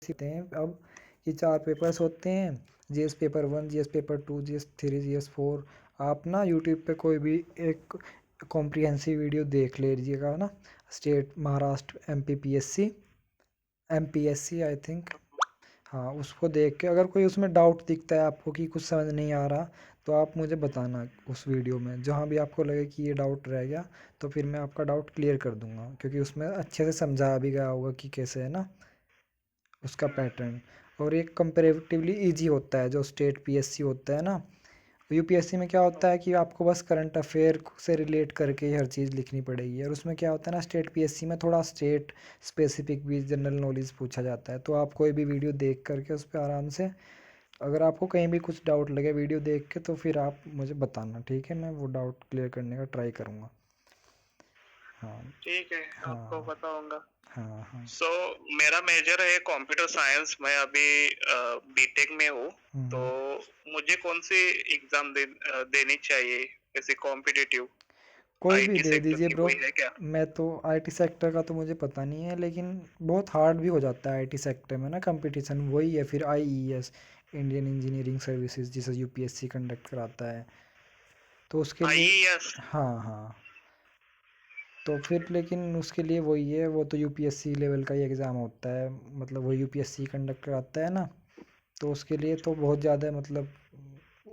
UPSC होते हैं अब ये 4 पेपर्स होते हैं, GS paper 1, GS paper 2, GS 3, GS 4। आप ना यूट्यूब पे कोई भी एक कॉम्प्रिहेंसिव वीडियो देख लीजिएगा ना, state Maharashtra MPSC I think, हाँ उसको देख के अगर कोई उसमें डाउट दिखता है आपको कि कुछ समझ नहीं आ रहा, तो आप मुझे बताना उस वीडियो में, जहाँ भी आपको लगे कि ये डाउट रह गया तो फिर मैं आपका डाउट क्लियर कर दूंगा, क्योंकि उसमें अच्छे से समझाया भी गया होगा कि कैसे है ना उसका पैटर्न। और एक कंपेरेटिवली इजी होता है जो स्टेट पीएससी होता है ना। यूपीएससी में क्या होता है कि आपको बस करंट अफेयर से रिलेट करके ही हर चीज़ लिखनी पड़ेगी, और उसमें क्या होता है ना, स्टेट पीएससी में थोड़ा स्टेट स्पेसिफिक भी जनरल नॉलेज पूछा जाता है। तो आप कोई भी वीडियो देख करके उस पर आराम से, अगर आपको कहीं भी कुछ डाउट लगे वीडियो देख के, तो फिर आप मुझे बताना, ठीक है, मैं वो डाउट क्लियर करने का ट्राई करूँगा। हाँ ठीक है, आपको हाँ बताऊंगा। हाँ हाँ। सो मेरा मेजर है कंप्यूटर साइंस, मैं अभी बीटेक में हूँ। तो मुझे कौन सी एग्जाम देनी चाहिए, जैसे कॉम्पिटिटिव कोई भी आईटी दे सेक्टर दीजिए की ब्रो। कोई है क्या? मैं तो आईटी सेक्टर का तो मुझे पता नहीं है, लेकिन बहुत हार्ड भी हो जाता है आईटी सेक्टर में ना कंपटीशन, वही है फिर आईईएस, इंडियन इंजीनियरिंग सर्विसेज, जिसे यूपीएससी कंडक्ट कराता है, तो उसके लिए। आईईएस। हाँ हाँ। तो फिर लेकिन उसके लिए वही है, वो तो यूपीएससी लेवल का ही एग्ज़ाम होता है, मतलब वो यूपीएससी कंडक्ट कराता है ना। तो उसके लिए तो बहुत ज़्यादा मतलब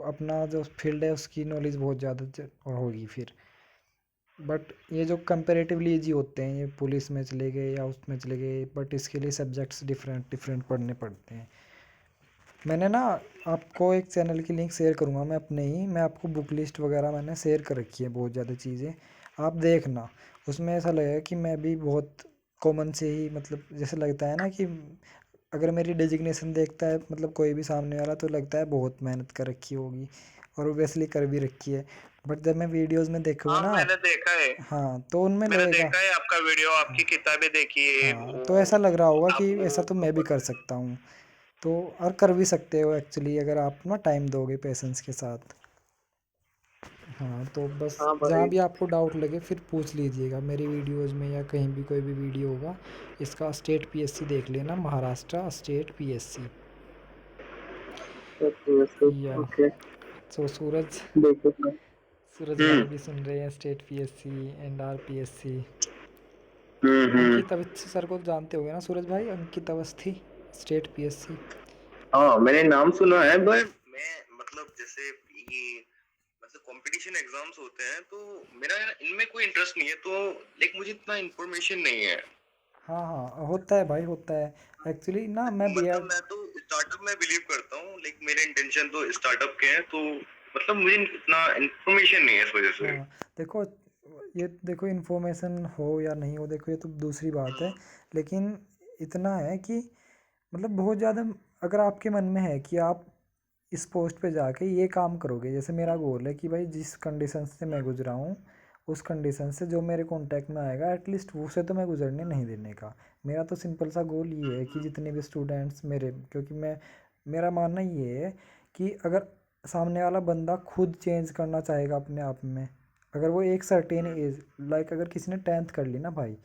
अपना जो फील्ड है उसकी नॉलेज बहुत ज़्यादा होगी फिर। बट ये जो कंपेरेटिवली इजी होते हैं, ये पुलिस में चले गए या उसमें चले गए, बट इसके लिए सब्जेक्ट्स डिफरेंट डिफरेंट पढ़ने पड़ते हैं। मैंने ना आपको एक चैनल की लिंक शेयर करूँगा मैं अपने ही, मैं आपको बुक लिस्ट वगैरह मैंने शेयर कर रखी है बहुत ज़्यादा चीज़ें, आप देखना। उसमें ऐसा लगेगा कि मैं भी बहुत कॉमन से ही, मतलब जैसे लगता है ना कि अगर मेरी डेजिग्नेशन देखता है मतलब कोई भी सामने वाला, तो लगता है बहुत मेहनत कर रखी होगी, और ओबियसली कर भी रखी है। बट जब मैं वीडियोज़ में देखूँगा हाँ, ना मैंने देखा है। हाँ, तो उनमें मैंने लगेगा। देखा है आपका वीडियो, हाँ आपकी किताबें देखी है हाँ, तो वो। ऐसा लग रहा होगा कि आपको ऐसा तो मैं भी कर सकता हूँ। तो और कर भी सकते हो एक्चुअली, अगर आप ना टाइम दोगे पेशेंस के साथ। हाँ, तो बस हाँ जहाँ भाई। भी आपको डाउट लगे फिर पूछ लीजिएगा मेरी वीडियोस में, या कहीं भी कोई भी वीडियो होगा इसका, स्टेट पीएससी देख लेना, महाराष्ट्र स्टेट पीएससी। या ओके। तो सूरज, देखो मैं। सूरज भाई भी सुन रहे हैं, state PSC and R PSC. Hmm. Ankit Awasthi sir को तो जानते होंगे ना सूरज भाई, अंकित अवस्थी, स्टेट पीएससी। हाँ, मैंने नाम सुना है, बट मैं मतलब जैसे ये मतलब कंपटीशन एग्जाम्स होते हैं तो मेरा इनमें कोई इंटरेस्ट नहीं है, तो लाइक मुझे इतना इन्फॉर्मेशन नहीं है। हाँ हाँ, होता है भाई, होता है एक्चुअली ना, मैं बी मतलब एड। मैं तो स्टार्टअप में बिलीव करता हूँ, लाइक मेरे इंटेंशन तो स्टार्टअप के हैं, तो मतलब मुझे इतना इन्फॉर्मेशन नहीं है इस वजह से। हाँ देखो, ये देखो इन्फॉर्मेशन हो या नहीं हो, देखो ये तो दूसरी बात है, लेकिन इतना है कि मतलब बहुत ज़्यादा, अगर आपके मन में है कि आप इस पोस्ट पे जाके ये काम करोगे, जैसे मेरा गोल है कि भाई जिस कंडीशन से मैं गुजरा हूँ, उस कंडीशन से जो मेरे कांटेक्ट में आएगा एटलीस्ट वो से तो मैं गुजरने नहीं देने का। मेरा तो सिंपल सा गोल ये है कि जितने भी स्टूडेंट्स मेरे, क्योंकि मैं, मेरा मानना ये है कि अगर सामने वाला बंदा खुद चेंज करना चाहेगा अपने आप में, अगर वो एक सर्टेन एज, लाइक अगर किसी ने 10th कर ली ना भाई,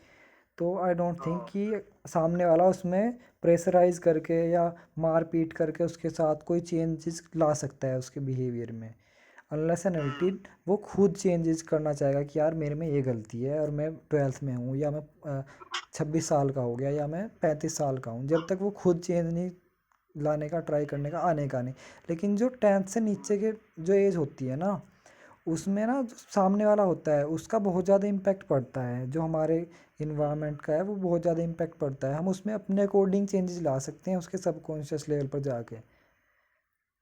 तो आई डोंट थिंक हाँ कि सामने वाला उसमें प्रेशराइज करके या मार पीट करके उसके साथ कोई चेंजेस ला सकता है उसके बिहेवियर में, अनलेस एंड अनटिल वो खुद चेंजेस करना चाहेगा कि यार मेरे में ये गलती है, और मैं 12th में हूँ, या मैं 26 साल का हो गया, या मैं 35 साल का हूँ, जब तक वो खुद चेंज नहीं लाने का, ट्राई करने का, आने का नहीं। लेकिन जो 10th से नीचे के जो एज होती है ना, उसमें ना जो सामने वाला होता है उसका बहुत ज़्यादा इम्पैक्ट पड़ता है, जो हमारे इन्वायरमेंट का है वो बहुत ज़्यादा इम्पैक्ट पड़ता है, हम उसमें अपने अकॉर्डिंग चेंजेस ला सकते हैं उसके सबकॉन्शियस लेवल पर जाके,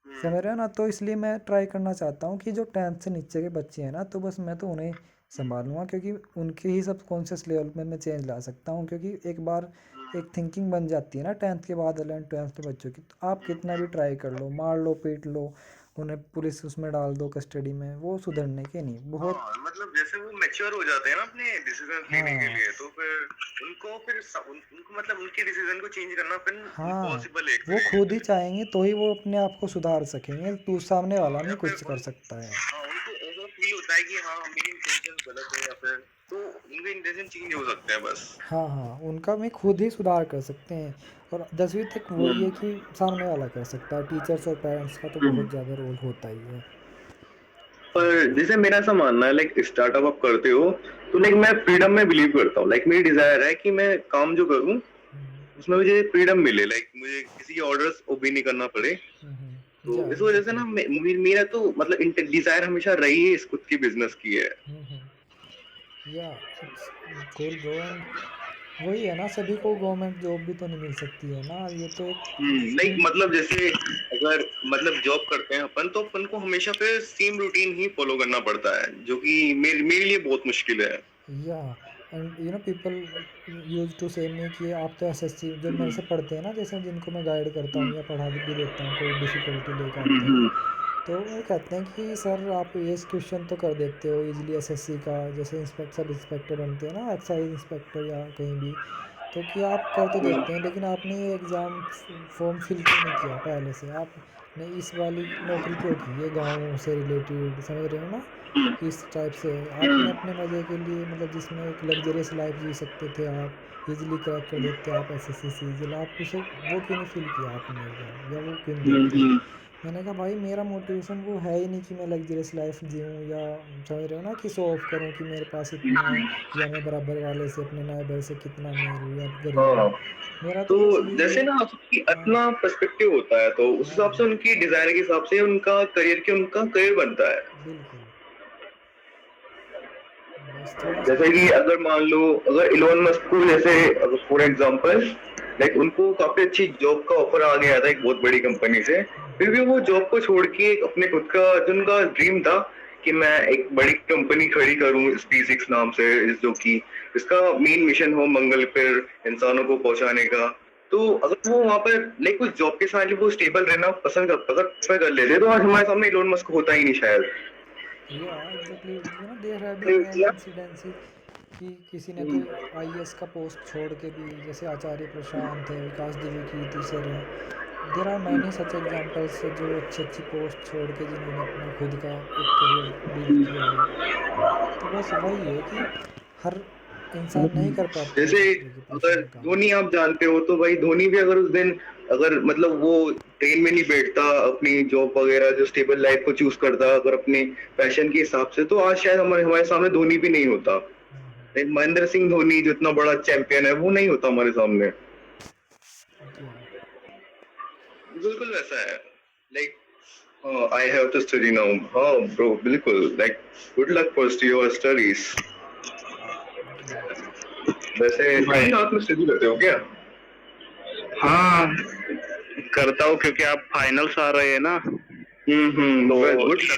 समझ रहे हो ना। तो इसलिए मैं ट्राई करना चाहता हूँ कि जो 10th से नीचे के बच्चे हैं ना, तो बस मैं तो उन्हें संभालूंगा, क्योंकि उनके ही सबकॉन्शियस लेवल में मैं चेंज ला सकता हूँ, क्योंकि एक बार एक थिंकिंग बन जाती है ना 10th के बाद 11th 12th के बच्चों की, तो आप कितना भी ट्राई कर लो, मार लो पीट लो, उन्हें पुलिस उसमें डाल दो कस्टडी में, वो सुधरने के नहीं बहुत। हाँ, मतलब जैसे वो मैच्योर हो जाते हैं ना अपने डिसीजन लेने के हाँ लिए, तो फिर उनको मतलब उनके डिसीजन को चेंज करना फिर हाँ, इम्पॉसिबल है एक वो तरीके खुद ही से। चाहेंगे तो ही वो अपने आप को सुधार सकेंगे, तो सामने वाला हाँ, या नहीं फिर कुछ कर सकता है। हाँ, उनको ऐसा फील होता है कि हाँ मेरी इंटेंशन गलत है, या फिर तो उनका इंटेंशन चेंज हो सकता है बस। हाँ हाँ, उनका में खुद ही सुधार कर सकते हैं। और 10वीं तक वही है हम्म कि सामने वाला कर सकता है, टीचर्स और पेरेंट्स का तो बहुत हम्म। ज़्यादा रोल होता ही है। पर जैसे मेरा ऐसा मानना है, लाइक स्टार्टअप आप करते हो तो लाइक मैं फ्रीडम में बिलीव करता हूँ। लाइक मेरी डिजायर है कि मैं काम जो करूँ उसमें मुझे फ्रीडम मिले, लाइक मुझे किसी के ऑर्डर्स ओबे नहीं करना पड़े। तो या इस वजह से एग्जैक्टली। ना मेरा तो मतलब डिजायर हमेशा रही है इस खुद की बिजनेस की है। या इट्स कूल ब्रो। एंड वही है ना, सभी को गवर्नमेंट जॉब भी तो नहीं मिल सकती है ना, ये तो एक लाइक स्किल। मतलब जैसे अगर मतलब जॉब करते हैं अपन तो अपन को हमेशा फिर सेम रूटीन ही फॉलो करना पड़ता है, जो कि मेरे मेरे लिए बहुत मुश्किल है। या एंड पीपल यूज टू से मी कि आप तो एसएससी जो मेरे से पढ़ते हैं ना, जैसे जिनको मैं गाइड करता हूँ या पढ़ा भी देता हूँ, कोई डिफ़िकल्टी लेके आते हैं, हम्म तो वो कहते हैं कि सर आप ये क्वेश्चन तो कर देते हो इजीली एसएससी का, जैसे सब इंस्पेक्टर बनते हैं ना, एक्साइज इंस्पेक्टर या कहीं भी, तो कि आप कर तो देते हैं लेकिन आपने ये एग्ज़ाम फॉर्म फिल क्यों नहीं किया पहले से, आपने इस वाली नौकरी क्यों की, ये गाँव से रिलेटेड, समझ रहे हो ना, इस टाइप से आपने अपने मज़े के लिए, मतलब जिसमें एक लग्जरियस लाइफ जी सकते थे आप, इजीली क्रैक कर देते आप एसएससी सीजीएल, आप उसे वो क्यों नहीं फिल किया आपने एग्ज़ाम, या वो क्यों नहीं देते। हम्म। मैंने कहा भाई मेरा मोटिवेशन वो है ही नहीं कि मैं लग्जरियस लाइफ जीऊँ, या समझ रहे हो ना कि शो ऑफ करूँ कि मेरे पास इतना है, या मैं बराबर वाले से अपने नाइबर से कितना अमीर हूँ या गरीब हाँ, हूँ। मेरा तो तो बस यही जैसे है। ना सबकी हाँ अपना पर्सपेक्टिव होता है, तो उस हाँ हिसाब से हाँ, उनकी डिजायर के हिसाब से उनका करियर बनता है। बिल्कुल। बस थोड़ा सा जैसे कि अगर मान लो, अगर इलोन मस्क को जैसे फॉर एग्जांपल लाइक उनको काफी अच्छी जॉब का ऑफर आ गया था एक बहुत बड़ी कंपनी से, फिर भी वो जॉब को छोड़ के एक अपने खुद का जो उनका ड्रीम था कि मैं एक बड़ी कंपनी खड़ी करूं SpaceX नाम से, जो कि इसका मेन मिशन हो मंगल पर इंसानों को पहुंचाने का। तो अगर वो वहां पर लाइक कुछ जॉब के साथ वो स्टेबल रहना अगर prefer कर लेते तो आज हमारे सामने इलोन मस्क होता ही नहीं शायद। Yeah exactly, there have been many incidences कि किसी ने तो आईएएस का पोस्ट छोड़ के भी, जैसे आचार्य प्रशांत है, विकास द्विवेदी सर है, there are many such examples जो अच्छी अच्छी पोस्ट छोड़ के जिन्होंने अपना खुद का एक करियर बिल्ड किया है। तो बस वही है कि हर इंसान नहीं कर पाता है जैसे दूसरे के पीछे अगर में काम। धोनी आप जानते हो तो भाई धोनी भी अगर उस दिन अगर मतलब वो ट्रेन में नहीं बैठता, अपनी जॉब वगैरह जो स्टेबल लाइफ को चूज करता अगर अपने पैशन के हिसाब से, तो आज शायद हमारे हमारे सामने धोनी भी नहीं होता। एक महेंद्र सिंह धोनी जो इतना बड़ा चैंपियन है वो नहीं होता हमारे सामने। या बिल्कुल वैसा है। Like I have to study now. हाँ ब्रो बिल्कुल, like good luck for your studies. Yeah वैसे भाई रात में स्टडी करते हो क्या? हाँ, करता हूँ क्योंकि आप फाइनल्स आ रहे हैं ना, तो गुड लक।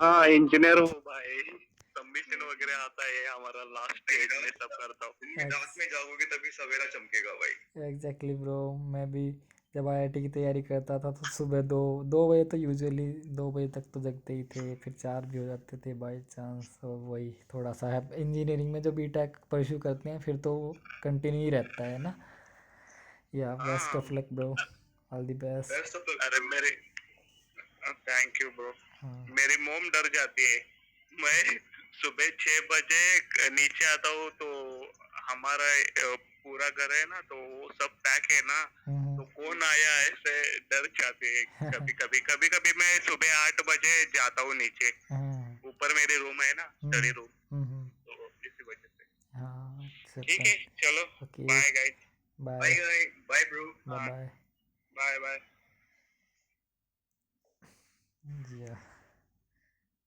हाँ इंजीनियर हूँ भाई, सबमिशन वगैरह आता है हमारा लास्ट स्टेज में, सब करता हूँ। रात में जागोगे तभी सवेरा चमकेगा भाई। Exactly bro. मैं भी जब आईआईटी की तैयारी करता था तो सुबह दो दो बजे तो यूजुअली 2 बजे तक तो जगते ही थे, फिर 4 भी हो जाते थे बाई चांस। और वही थोड़ा सा है इंजीनियरिंग में जो बीटेक परस्यू करते हैं फिर तो कंटिन्यू ही रहता है ना। या बेस्ट हाँ of luck bro, all the best. Best of अरे मेरे थैंक यू ब्रो। हाँ मेरी मोम डर जाती है, मैं सुबह 6 बजे नीचे आता हूँ तो हमारा पूरा घर है ना, तो वो सब पैक है ना, तो कौन आया ऐसे डर जाते हैं। कभी कभी मैं सुबह 8 बजे जाता हूँ नीचे, हाँ ऊपर मेरे रूम है ना, स्टडी रूम, हम्म, तो इसी वजह से। हाँ अच्छा ठीक अच्छा। है, चलो okay, bye guys. Bye. Bye bye bro. Bye हाँ, बाय। Bye bye. जी हाँ।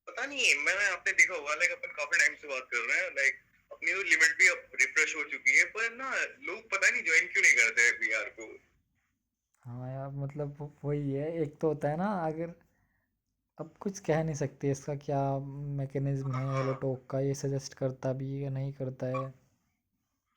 पता नहीं मैंने आपने देखा होगा लाइक अपन काफी टाइम से बात कर रहे हैं, लाइक अपनी वो लिमिट भी अब रिफ्रेश हो चुकी है, पर ना लोग पता नहीं ज्वाइन क्यों नहीं करते VR को। हाँ यार, मतलब वही है, एक तो होता है ना, अगर अब कुछ कह नहीं सकते इसका क्या मैकेनिज्म है हेलो हाँ टॉक का, ये सजेस्ट करता भी है या नहीं करता है।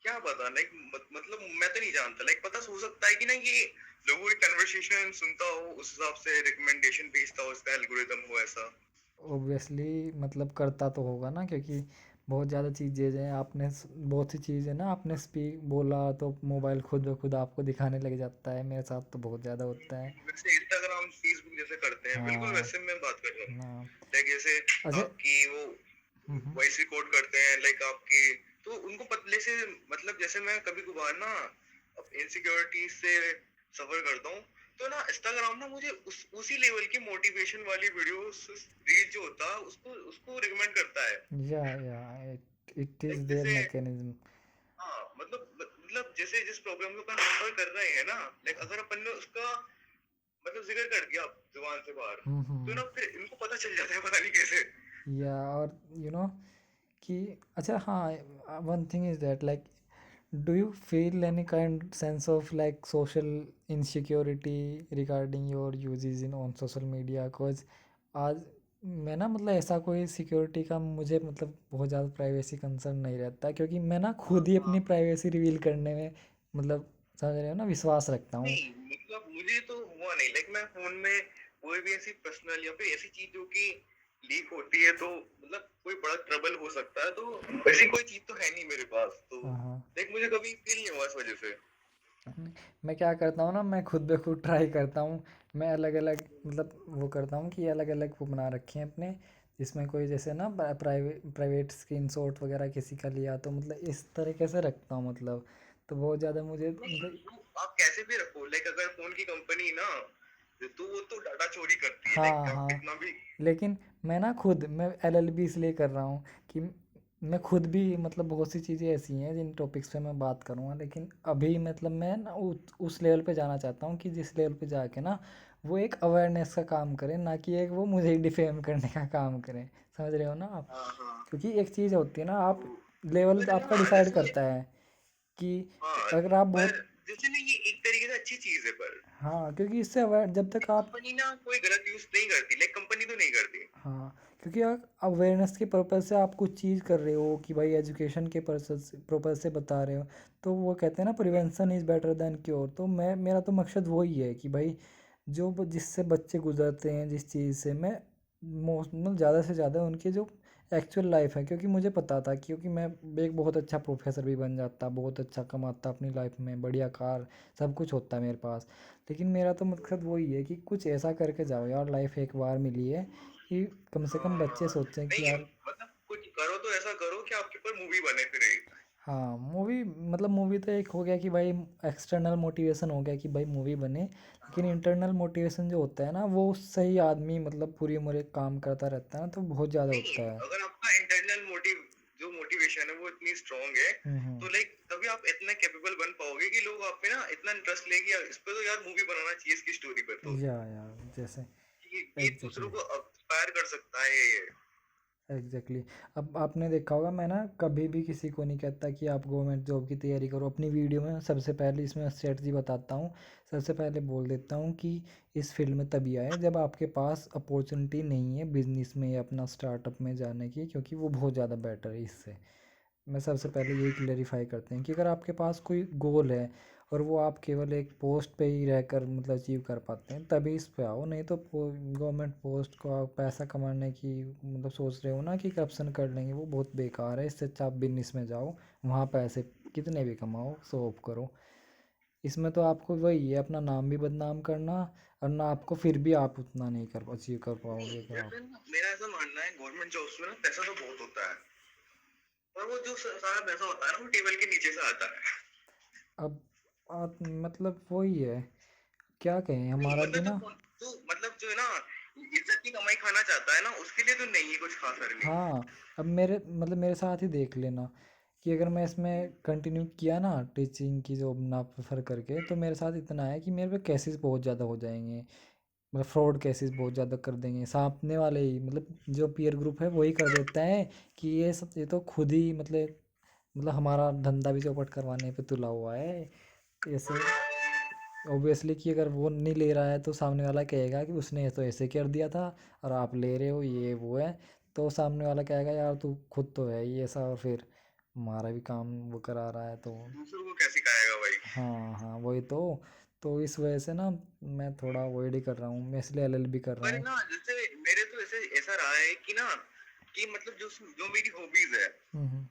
क्या पता लाइक मतलब मैं तो नहीं जानता, लाइक पता हो सकता है कि ना ये लोगों की कन्वर्सेशन सुनता हो उस हिसाब से रिकमेंडेशन भेजता हो, इसका एल्गोरिदम हो ऐसा। ऑब्वियसली मतलब करता तो होगा ना, क्योंकि बहुत ज़्यादा चीज़ें हैं, बहुत सी चीज़ें ना आपने स्पीक बोला तो मोबाइल खुद ब खुद आपको दिखाने लग जाता है, मेरे साथ तो बहुत ज़्यादा होता है। वैसे इंस्टाग्राम फेसबुक जैसे करते हैं, बिल्कुल हाँ वैसे मैं बात कर रहा हूँ। हाँ। लाइक जैसे अच्छा। आपकी वो वॉइस रिकॉर्ड करते हैं लाइक आपकी, तो उनको पतले से, मतलब जैसे मैं कभी कभार ना इनसिक्योरिटी से सफर करता हूँ, तो ना इंस्टाग्राम ना मुझे उसी लेवल की मोटिवेशन वाली वीडियोस रील जो होता है उसको उसको रिकमेंड करता है। या इट इज लाइक देयर जैसे, मैकेनिज्म। हाँ मतलब जैसे जिस प्रॉब्लम को अपन सफर कर रहे हैं ना, लाइक अगर अपन ने उसका मतलब जिक्र कर दिया जुबान से बाहर, तो ना फिर इनको पता चल जाता है पता नहीं कैसे। या और यू नो कि अच्छा हाँ, one thing is that like do you feel any kind sense of like social insecurity regarding your uses in on social media? Because आज मैं ना मतलब ऐसा कोई सिक्योरिटी का मुझे मतलब बहुत ज़्यादा प्राइवेसी कंसर्न नहीं रहता, क्योंकि मैं ना हाँ खुद ही हाँ। अपनी प्राइवेसी रिवील करने में मतलब समझ रहे हो ना विश्वास रखता हूँ। नहीं मतलब मुझे तो हुआ नहीं, लाइक मैं फोन में कोई भी ऐसी पर्सनल या फिर ऐसी चीज जो कि लीक होती है तो मतलब कोई बड़ा ट्रबल हो सकता है, तो ऐसी कोई चीज तो है नहीं मेरे पास, तो हाँ हाँ। लाइक मुझे कभी फील नहीं हुआ इस वजह से। मैं क्या करता हूँ ना, मैं खुद ब खुद ट्राई करता हूँ। मैं अलग अलग मतलब वो करता हूँ कि अलग अलग वो बना रखे हैं अपने, जिसमें कोई जैसे ना प्राइवेट स्क्रीनशॉट वगैरह किसी का लिया तो मतलब इस तरीके से रखता हूँ मतलब। तो बहुत ज़्यादा मुझे नहीं मतलब वो आप कैसे भी रखो, लाइक अगर फोन की कंपनी ना, तो वो तो डाटा चोरी करती है, लाइक हाँ आप हाँ। कितना भी। लेकिन मैं ना खुद मैं एलएलबी इसलिए कर रहा हूँ कि मैं खुद भी मतलब बहुत सी चीज़ें ऐसी हैं जिन टॉपिक्स पे मैं बात करूँगा, लेकिन अभी मतलब मैं ना उस लेवल पे जाना चाहता हूँ कि जिस लेवल पे जाके ना वो एक अवेयरनेस का काम करे, ना कि एक वो मुझे डिफेम करने का काम करे। समझ रहे हो ना आप? हाँ हाँ। क्योंकि एक चीज़ होती है ना, तो आप लेवल पर आपका ना डिसाइड जैसे, करता है कि हाँ अगर आप पर बहुत जैसे ना ये एक तरीके से अच्छी चीज है, पर हाँ, क्योंकि इससे अवेयर जब तक आप कंपनी ना कोई गलत यूज नहीं करती, लाइक कंपनी तो नहीं करती। हाँ, क्योंकि आप अवेयरनेस के पर्पज़ से आप कुछ चीज़ कर रहे हो कि भाई एजुकेशन के पर्पज़ से बता रहे हो, तो वो कहते हैं ना prevention is better than cure. तो मैं मेरा तो मकसद वही है कि भाई जिससे बच्चे गुजरते हैं जिस चीज़ से, मैं मोस्ट मतलब ज़्यादा से ज़्यादा उनकी जो एक्चुअल लाइफ है, क्योंकि मुझे पता था क्योंकि मैं एक बहुत अच्छा प्रोफेसर भी बन जाता, बहुत अच्छा कमाता अपनी लाइफ में, बढ़िया कार सब कुछ होता मेरे पास। लेकिन मेरा तो मकसद वही है कि कुछ ऐसा करके जाओ यार, लाइफ एक बार मिली है, कि कम से कम बच्चे हाँ सोचें कि नहीं यार मतलब कुछ करो तो ऐसा करो कि आपके ऊपर मूवी बने फिर एक। हाँ मूवी मतलब मूवी तो एक हो गया कि भाई एक्सटर्नल मोटिवेशन हो गया कि भाई मूवी बने, लेकिन हाँ इंटरनल मोटिवेशन जो होता है ना वो उससे ही आदमी मतलब पूरी उम्र एक काम करता रहता है ना, तो बहुत ज़्यादा नहीं, होता है। अगर आपका इंटरनल मोटिव जो मोटिवेशन है वो इतनी स्ट्रांग है, तो लाइक तभी आप इतना कैपेबल बन पाओगे कि लोग आप में ना इतना इंटरेस्ट लेंगे, यार इस पे तो यार मूवी बनाना चाहिए इसकी स्टोरी पर, तो या जैसे कि ये दूसरों एग्जैक्टली को इंस्पायर कर सकता है ये। एग्जैक्टली अब आपने देखा होगा, मैं ना कभी भी किसी को नहीं कहता कि आप गवर्नमेंट जॉब की तैयारी करो। अपनी वीडियो में सबसे पहले इसमें स्ट्रेटजी बताता हूँ, सबसे पहले बोल देता हूँ कि इस फील्ड में तभी आए जब आपके पास अपॉर्चुनिटी नहीं है बिजनेस में या अपना स्टार्टअप में जाने की, क्योंकि वो बहुत ज़्यादा बेटर है इससे। मैं सबसे पहले यही क्लेरिफाई करते हैं कि अगर आपके पास कोई गोल है और वो आप केवल एक पोस्ट पे ही रहकर मतलब अचीव कर पाते हैं तभी इस पे आओ, नहीं तो गवर्नमेंट पोस्ट को आप पैसा कमाने की मतलब सोच रहे हो ना कि करप्शन कर लेंगे, वो बहुत बेकार है। इससे अच्छा आप बिजनेस में जाओ, वहाँ पैसे कितने भी कमाओ, शो ऑफ करो। इसमें तो आपको वही है अपना नाम भी बदनाम करना, और ना आपको फिर भी आप उतना नहीं कर अचीव कर नहीं पाओगे अगर आप। जैसे ना मेरा ऐसा मानना है, गवर्नमेंट जॉब्स में ना पैसा तो बहुत होता है, पर वो जो सारा पैसा होता है ना वो टेबल के नीचे से आता है। अब आप मतलब वही है, क्या कहें नहीं हमारा भी मतलब ना। जो मतलब जो है ना इज्जत की कमाई खाना चाहता है ना, उसके लिए तो नहीं है कुछ खास अर्निंग। हाँ, अब मेरे मतलब मेरे साथ ही देख लेना कि अगर मैं इसमें कंटिन्यू किया ना टीचिंग की जॉब ना प्रेफर करके, तो मेरे साथ इतना है कि मेरे पे केसेस बहुत ज़्यादा हो जाएंगे, मतलब फ्रॉड केसेस बहुत ज़्यादा कर देंगे सामने वाले ही, मतलब जो पीयर ग्रुप है वही कर देता है कि ये तो खुद ही मतलब हमारा धंधा भी चौपट करवाने पे तुला हुआ है ऐसे। ऑब्वियसली कि अगर वो नहीं ले रहा है तो सामने वाला कहेगा कि उसने तो ऐसे कर दिया था और आप ले रहे हो, ये वो है। तो सामने वाला कहेगा यार तू खुद तो है ही ऐसा, और फिर हमारा भी काम वो करा रहा है तो। दूसरों को कैसे खाएगा भाई। हाँ हाँ वही तो इस वजह से ना मैं थोड़ा अवॉइड ही कर रहा हूँ, मैं इसलिए एलएलबी कर रहा पर हूँ। ना जैसे मेरे तो ऐसे ऐसा रहा है कि ना कि मतलब जो जो मेरी हॉबीज है, हम्म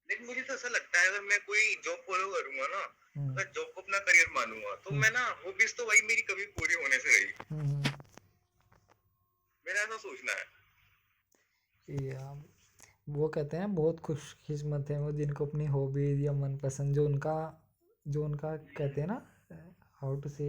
लेकिन मुझे तो ऐसा लगता है अगर मैं कोई जॉब फॉलो करूंगा ना, हम्म अगर जॉब को अपना करियर मानूंगा, तो हम्म मैं ना हॉबीज तो भाई मेरी कभी पूरी होने से रही। हम्म, मेरा ऐसा सोचना है। या वो कहते हैं बहुत खुशकिस्मत है वो जिनको अपनी हॉबीज या मनपसंद जो उनका कहते हैं ना, हाउ टू से,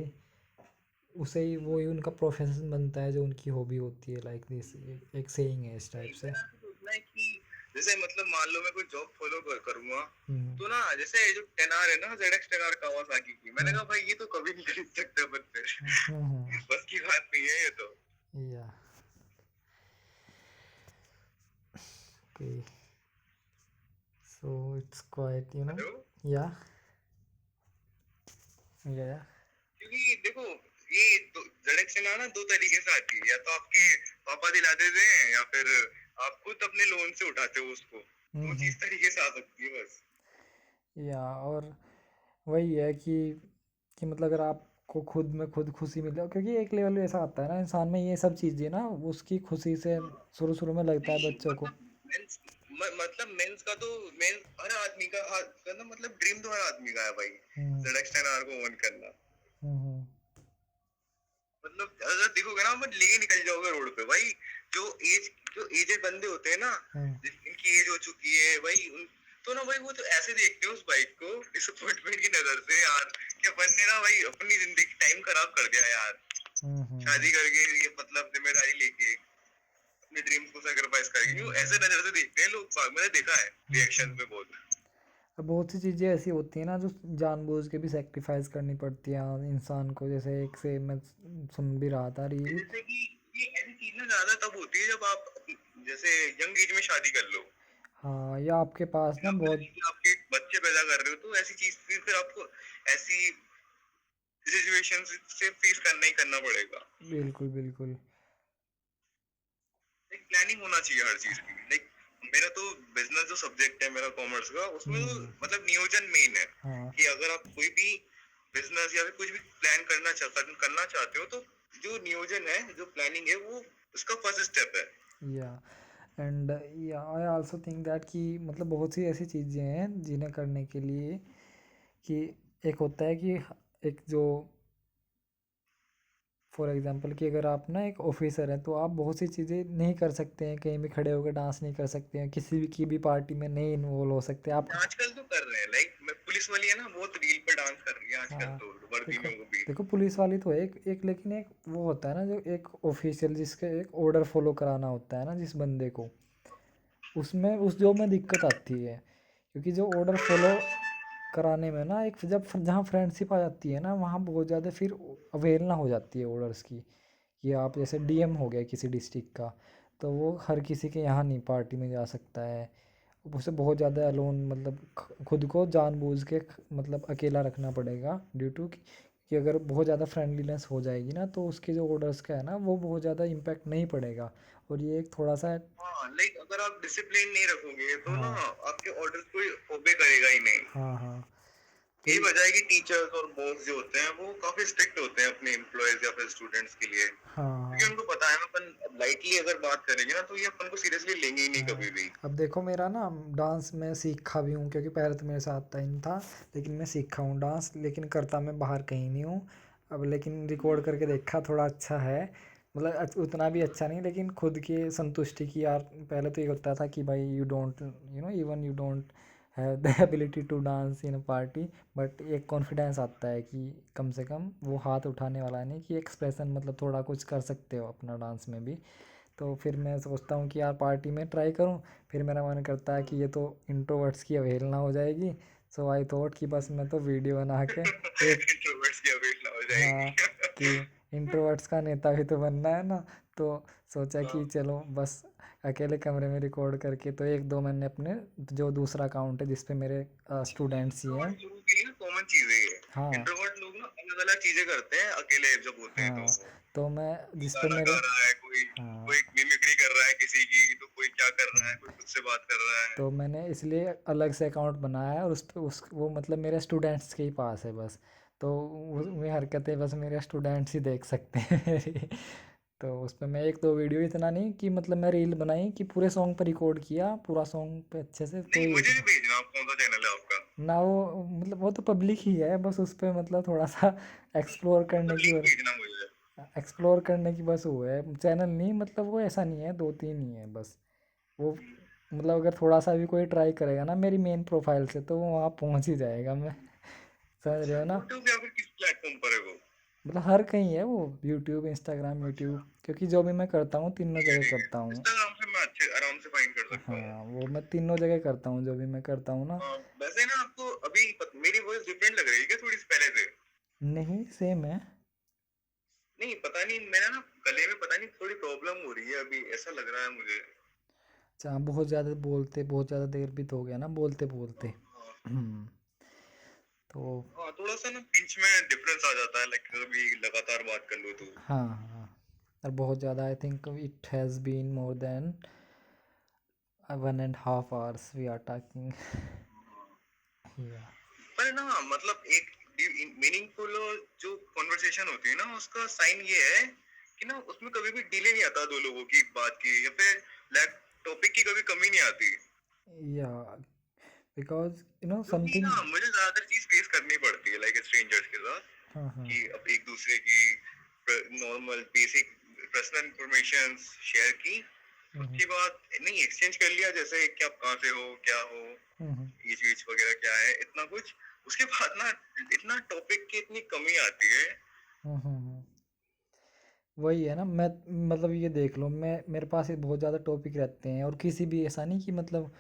उसे ही वो ही उनका प्रोफेशन बनता है जो उनकी हॉबी होती है, लाइक दिस, एक सेइंग है इस टाइप से। मेरा तो सोचना है कि जैसे मतलब मान लो मैं कोई जॉब फॉलो करूंगा, हम्म। तो ना जैसे ये जो 10R है ना, ZX 10R कावासाकी की, मैंने हम्म। कहा भाई ये तो कभी नहीं खरीद सकते अपन फिर। हम्म। बस की बात नहीं है ये तो। या okay, so it's quite hello. या या क्योंकि देखो ये ZX 10R ना दो तरीके से आती है, या तो आपके पापा दिला देते हैं या फिर आप खुद अपने लोन से उठाते हो उसको, दो हम्म। चीज तरीके से आ सकती है बस। या और वही है कि मतलब अगर आपको खुद में खुद खुशी मिले, क्योंकि एक लेवल ऐसा आता है ना इंसान में, ये सब चीज़ें ना उसकी खुशी से शुरू शुरू में लगता है नहीं बच्चों को। मतलब मेंस का तो मेंस हर आदमी का ना, मतलब ड्रीम तो हर आदमी का है भाई, हम्म। ZX 10R को ओन करना। हम्म। मतलब अगर देखोगे ना, मत लेके निकल जाओगे रोड पे भाई, जो जो एजेड बंदे होते हैं ना, हम्म। जिनकी एज हो चुकी है भाई, तो ना भाई वो तो ऐसे देखते हैं उस बाइक को डिसअपॉइंटमेंट की नजर से, यार कि अपन ने ना भाई अपनी जिंदगी टाइम खराब कर दिया यार, शादी करके ये मतलब जिम्मेदारी लेके अपने ड्रीम्स को सैक्रिफाइस करके, क्यों ऐसे नजर से देखते हैं लोग, मैंने देखा है रिएक्शन में बहुत। अब बहुत सी चीज़ें ऐसी होती हैं ना जो जानबूझ के भी सेक्रीफाइस करनी पड़ती हैं इंसान को, जैसे एक से मैं सुन भी रहा था रील। जैसे कि ये ऐसी चीज ना ज्यादा तब होती है जब आप जैसे यंग एज में शादी कर लो, हाँ, या आपके पास ना आप बहुत। आपके बच्चे पैदा कर रहे हो, तो ऐसी चीज फिर आपको ऐसी सिचुएशन से फेस करना ही करना पड़ेगा। बिल्कुल बिल्कुल। एक प्लानिंग होना चाहिए हर चीज की, लाइक मेरा तो बिजनेस जो सब्जेक्ट है मेरा कॉमर्स का, उसमें तो मतलब नियोजन मेन है, हाँ। कि अगर आप कोई भी बिजनेस या फिर कुछ भी प्लान करना चाहते हो, तो जो नियोजन है, जो प्लानिंग है, वो उसका फर्स्ट स्टेप है। या एंड या आई आल्सो थिंक दैट कि मतलब बहुत सी ऐसी चीज़ें हैं जिन्हें करने के लिए कि एक होता है कि एक जो फॉर एग्जांपल कि अगर आप ना एक ऑफिसर हैं तो आप बहुत सी चीज़ें नहीं कर सकते हैं, कहीं भी खड़े होकर डांस नहीं कर सकते हैं, किसी भी की भी पार्टी में नहीं इन्वॉल्व हो सकते आप। आजकल तो कर रहे हैं, लाइक पुलिस वाली है ना, बहुत रील पे डांस कर रही है आजकल हाँ, तो वर्दी देखो में वो भी। देखो पुलिस वाली तो एक लेकिन एक वो होता है ना जो एक ऑफिशियल जिसके एक ऑर्डर फॉलो कराना होता है ना जिस बंदे को, उसमें उस जॉब में दिक्कत आती है, क्योंकि जो ऑर्डर फॉलो कराने में ना एक जब जहाँ फ्रेंडशिप आ जाती है ना वहाँ बहुत ज़्यादा फिर अवेलना हो जाती है ऑर्डर्स की, कि आप जैसे डीएम हो गया किसी डिस्ट्रिक्ट का, तो वो हर किसी के यहाँ नहीं पार्टी में जा सकता है, उसे बहुत ज़्यादा अलोन मतलब खुद को जानबूझ के मतलब अकेला रखना पड़ेगा, ड्यू टू कि अगर बहुत ज़्यादा फ्रेंडलीनेस हो जाएगी ना तो उसके जो ऑर्डर्स का है ना वो बहुत ज़्यादा इम्पैक्ट नहीं पड़ेगा, और ये एक थोड़ा सा। हाँ, लाइक अगर आप डिसिप्लिन नहीं रखोगे तो ना हाँ आपके ऑर्डर कोई ओबे करेगा ही नहीं। हाँ हाँ। तो यही वजह है कि टीचर्स और बॉस जो होते हैं वो काफी स्ट्रिक्ट होते हैं अपने एम्प्लॉयज या फिर स्टूडेंट्स के लिए, क्योंकि हाँ उनको पता है अपन लाइटली अगर बात करेंगे ना, तो ये अपन को सीरियसली लेंगे ही नहीं हाँ। कभी भी। अब देखो मेरा ना डांस में सीखा भी हूँ, क्योंकि पहले तो मेरे साथ आता ही नहीं था, लेकिन मैं सीखा हूँ डांस, लेकिन करता मैं बाहर कहीं नहीं हूँ। अब लेकिन रिकॉर्ड करके देखा थोड़ा अच्छा है, मतलब उतना भी अच्छा नहीं, लेकिन खुद की संतुष्टि की यार, पहले तो ये होता था कि भाई you don't even you don't have the ability to dance in a party, but एक कॉन्फिडेंस आता है कि कम से कम वो हाथ उठाने वाला नहीं, कि एक्सप्रेशन मतलब थोड़ा कुछ कर सकते हो अपना डांस में भी। तो फिर मैं सोचता हूँ कि यार पार्टी में ट्राई करूँ, फिर मेरा मन करता है कि ये तो इंट्रोवर्ट्स की अवहेलना हो जाएगी, सो आई थॉट कि बस मैं तो वीडियो बना के एक। इंट्रोवर्ट्स की अवेलना हो हाँ, कि जाएगी। इंट्रोवर्ट्स का नेता भी तो बनना है ना, तो सोचा हाँ, कि चलो बस अकेले कमरे में रिकॉर्ड करके, तो एक दो मैंने अपने जो दूसरा अकाउंट है जिस पे मेरे स्टूडेंट्स ही हैं। इंट्रोवर्ट लोगों के लिए ना कॉमन चीज है ये। हाँ इंट्रोवर्ट लोग ना अलग अलग चीजें करते हैं अकेले जब होते हैं, तो हाँ। वो तो मैं कोई जिस पे गाना मेरे। गा रहा है, कोई हाँ कोई मिमिक्री कर रहा है किसी की, तो कोई क्या कर रहा है, हाँ। कोई खुद से बात कर रहा है। तो मैंने इसलिए अलग से अकाउंट बनाया है, और उस पे उस वो मतलब मेरे स्टूडेंट्स के ही पास है बस, तो उसमें हरकतें बस मेरे स्टूडेंट्स ही देख सकते हैं मेरी। तो उस पे मैं एक दो वीडियो, इतना नहीं कि मतलब मैं रील बनाई कि पूरे सॉन्ग पर रिकॉर्ड किया पूरा सॉन्ग पे अच्छे से, तो नहीं, ये मुझे भी इतना भेजना आप, कौन सा चैनल है आपका? ना वो मतलब वो तो पब्लिक ही है, बस उस पे मतलब थोड़ा सा एक्सप्लोर करने मतलब की, लिंक और भेजना मुझे। एक्सप्लोर करने की बस वो है, चैनल नहीं मतलब वो ऐसा नहीं है, दो तीन ही है बस वो। मतलब अगर थोड़ा सा भी कोई ट्राई करेगा ना मेरी मेन प्रोफाइल से तो वो वहाँ पहुँच ही जाएगा। मैं समझ रहे अच्छा, हो ना। यूट्यूब या फिर किस प्लेटफॉर्म पर है वो? मतलब हर कहीं है वो, यूट्यूब, इंस्टाग्राम, अच्छा, यूट्यूब, क्योंकि जो भी मैं करता हूँ तीनों ठीक है जगह ठीक करता है, हूँ। इंस्टाग्राम से मैं अच्छे आराम से फाइंड कर सकता हूँ। हाँ वो मैं तीनों जगह करता हूँ जो भी मैं करता हूँ ना। वैसे ना आपको अभी मेरी वॉइस डिफरेंट लग रही है क्या थोड़ी सी पहले से? नहीं सेम है। नहीं पता नहीं, मेरा ना गले में पता नहीं थोड़ी प्रॉब्लम हो रही है अभी, ऐसा लग रहा है मुझे। अच्छा बहुत ज़्यादा बोलते, बहुत ज़्यादा देर भी तो हो गया ना बोलते बोलते। हाँ तो हाँ, थोड़ा सा ना पिंच में डिफरेंस आ जाता है, लाइक कभी लगातार बात कर लो तो। हाँ हाँ, और बहुत ज़्यादा I think it has been more than 1.5 hours we are talking. Yeah पर ना मतलब एक मीनिंगफुल जो कॉन्वर्सेशन होती है ना, उसका साइन ये है कि ना उसमें कभी भी डिले नहीं आता दो लोगों की बात की, या फिर लाइक टॉपिक की कभी कमी नहीं आती। या बिकॉज यू नो क्योंकि समथिंग। ना मुझे ज्यादातर चीज फेस करनी पड़ती है लाइक स्ट्रेंजर्स के साथ, हाँ हाँ। कि अब एक दूसरे की normal basic personal information share की, हम्म उसके बाद नहीं एक्सचेंज कर लिया, जैसे कि आप कहाँ से हो, क्या हो, हम्म एज वीज वगैरह क्या है, इतना कुछ। उसके बाद ना इतना टॉपिक की इतनी कमी आती है। हम्म। वही है ना, मैं मतलब ये देख लो, मैं मेरे पास ये बहुत ज़्यादा टॉपिक रहते हैं और किसी भी ऐसा नहीं कि मतलब